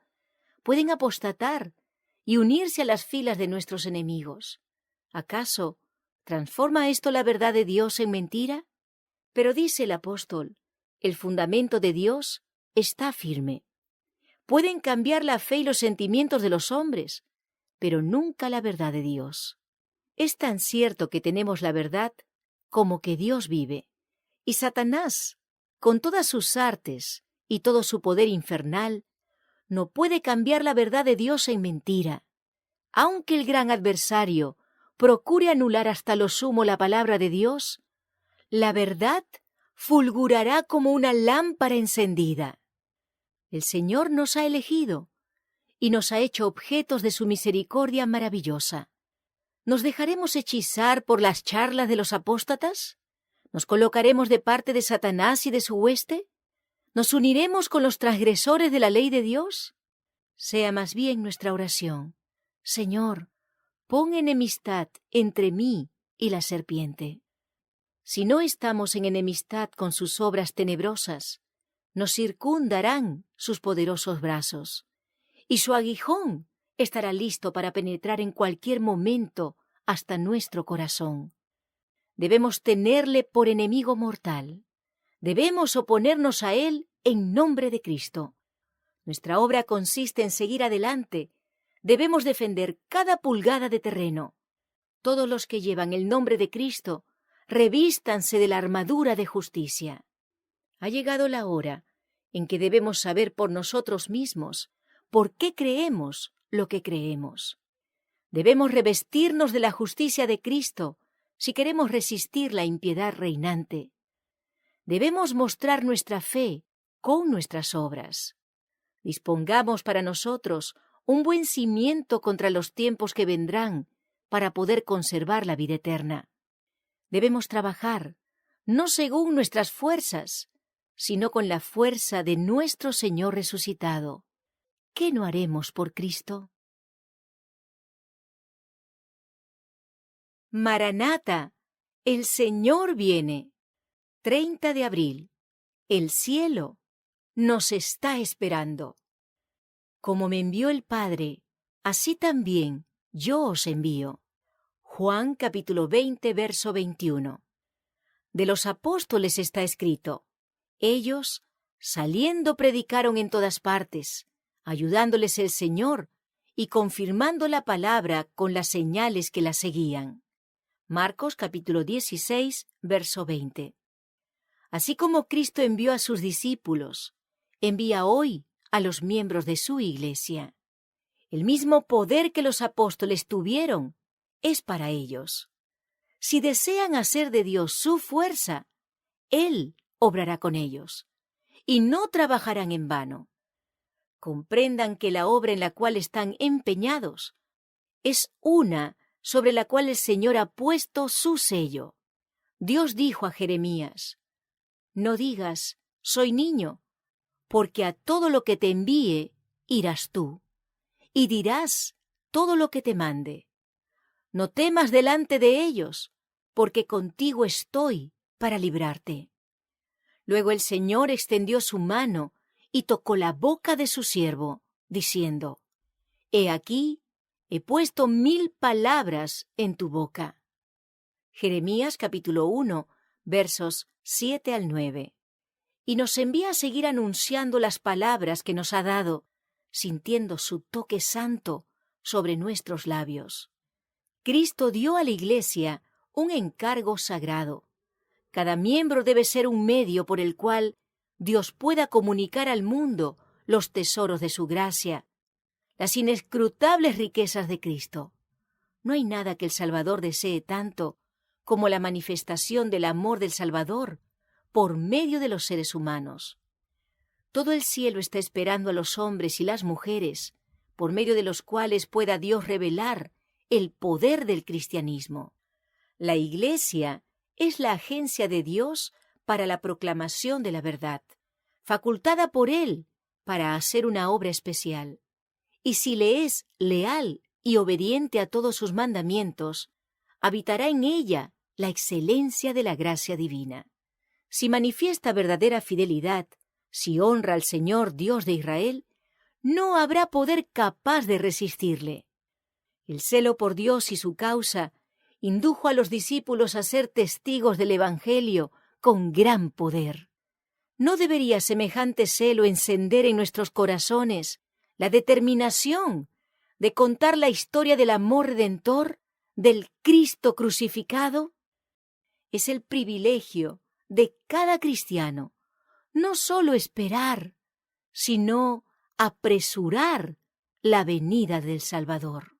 pueden apostatar y unirse a las filas de nuestros enemigos. ¿Acaso transforma esto la verdad de Dios en mentira? Pero dice el apóstol, el fundamento de Dios está firme. Pueden cambiar la fe y los sentimientos de los hombres, pero nunca la verdad de Dios. Es tan cierto que tenemos la verdad como que Dios vive, y Satanás, con todas sus artes y todo su poder infernal, no puede cambiar la verdad de Dios en mentira. Aunque el gran adversario procure anular hasta lo sumo la palabra de Dios, la verdad fulgurará como una lámpara encendida. El Señor nos ha elegido y nos ha hecho objetos de su misericordia maravillosa. ¿Nos dejaremos hechizar por las charlas de los apóstatas? ¿Nos colocaremos de parte de Satanás y de su hueste? ¿Nos uniremos con los transgresores de la ley de Dios? Sea más bien nuestra oración: Señor, pon enemistad entre mí y la serpiente. Si no estamos en enemistad con sus obras tenebrosas, nos circundarán sus poderosos brazos, y su aguijón estará listo para penetrar en cualquier momento hasta nuestro corazón. Debemos tenerle por enemigo mortal. Debemos oponernos a él en nombre de Cristo. Nuestra obra consiste en seguir adelante. Debemos defender cada pulgada de terreno. Todos los que llevan el nombre de Cristo, revístanse de la armadura de justicia. Ha llegado la hora en que debemos saber por nosotros mismos por qué creemos lo que creemos. Debemos revestirnos de la justicia de Cristo si queremos resistir la impiedad reinante. Debemos mostrar nuestra fe con nuestras obras. Dispongamos para nosotros un buen cimiento contra los tiempos que vendrán para poder conservar la vida eterna. Debemos trabajar, no según nuestras fuerzas, sino con la fuerza de nuestro Señor resucitado. ¿Qué no haremos por Cristo? Maranata, el Señor viene. 30 de abril. El cielo nos está esperando. Como me envió el Padre, así también yo os envío. Juan capítulo 20, verso 21. De los apóstoles está escrito: ellos, saliendo, predicaron en todas partes, ayudándoles el Señor y confirmando la palabra con las señales que la seguían. Marcos capítulo 16, verso 20. Así como Cristo envió a sus discípulos, envía hoy a los miembros de su Iglesia. El mismo poder que los apóstoles tuvieron es para ellos. Si desean hacer de Dios su fuerza, Él obrará con ellos, y no trabajarán en vano. Comprendan que la obra en la cual están empeñados es una sobre la cual el Señor ha puesto su sello. Dios dijo a Jeremías: no digas, soy niño, porque a todo lo que te envíe irás tú, y dirás todo lo que te mande. No temas delante de ellos, porque contigo estoy para librarte. Luego el Señor extendió su mano y tocó la boca de su siervo, diciendo: he aquí, he puesto 1000 palabras en tu boca. Jeremías capítulo 1, versos 7 al 9. Y nos envía a seguir anunciando las palabras que nos ha dado, sintiendo su toque santo sobre nuestros labios. Cristo dio a la Iglesia un encargo sagrado. Cada miembro debe ser un medio por el cual Dios pueda comunicar al mundo los tesoros de su gracia, las inescrutables riquezas de Cristo. No hay nada que el Salvador desee tanto como la manifestación del amor del Salvador por medio de los seres humanos. Todo el cielo está esperando a los hombres y las mujeres, por medio de los cuales pueda Dios revelar el poder del cristianismo. La Iglesia es la agencia de Dios para la proclamación de la verdad, facultada por Él para hacer una obra especial. Y si le es leal y obediente a todos sus mandamientos, habitará en ella la excelencia de la gracia divina. Si manifiesta verdadera fidelidad, si honra al Señor Dios de Israel, no habrá poder capaz de resistirle. El celo por Dios y su causa indujo a los discípulos a ser testigos del Evangelio con gran poder. ¿No debería semejante celo encender en nuestros corazones la determinación de contar la historia del amor redentor del Cristo crucificado? Es el privilegio de cada cristiano no solo esperar, sino apresurar la venida del Salvador.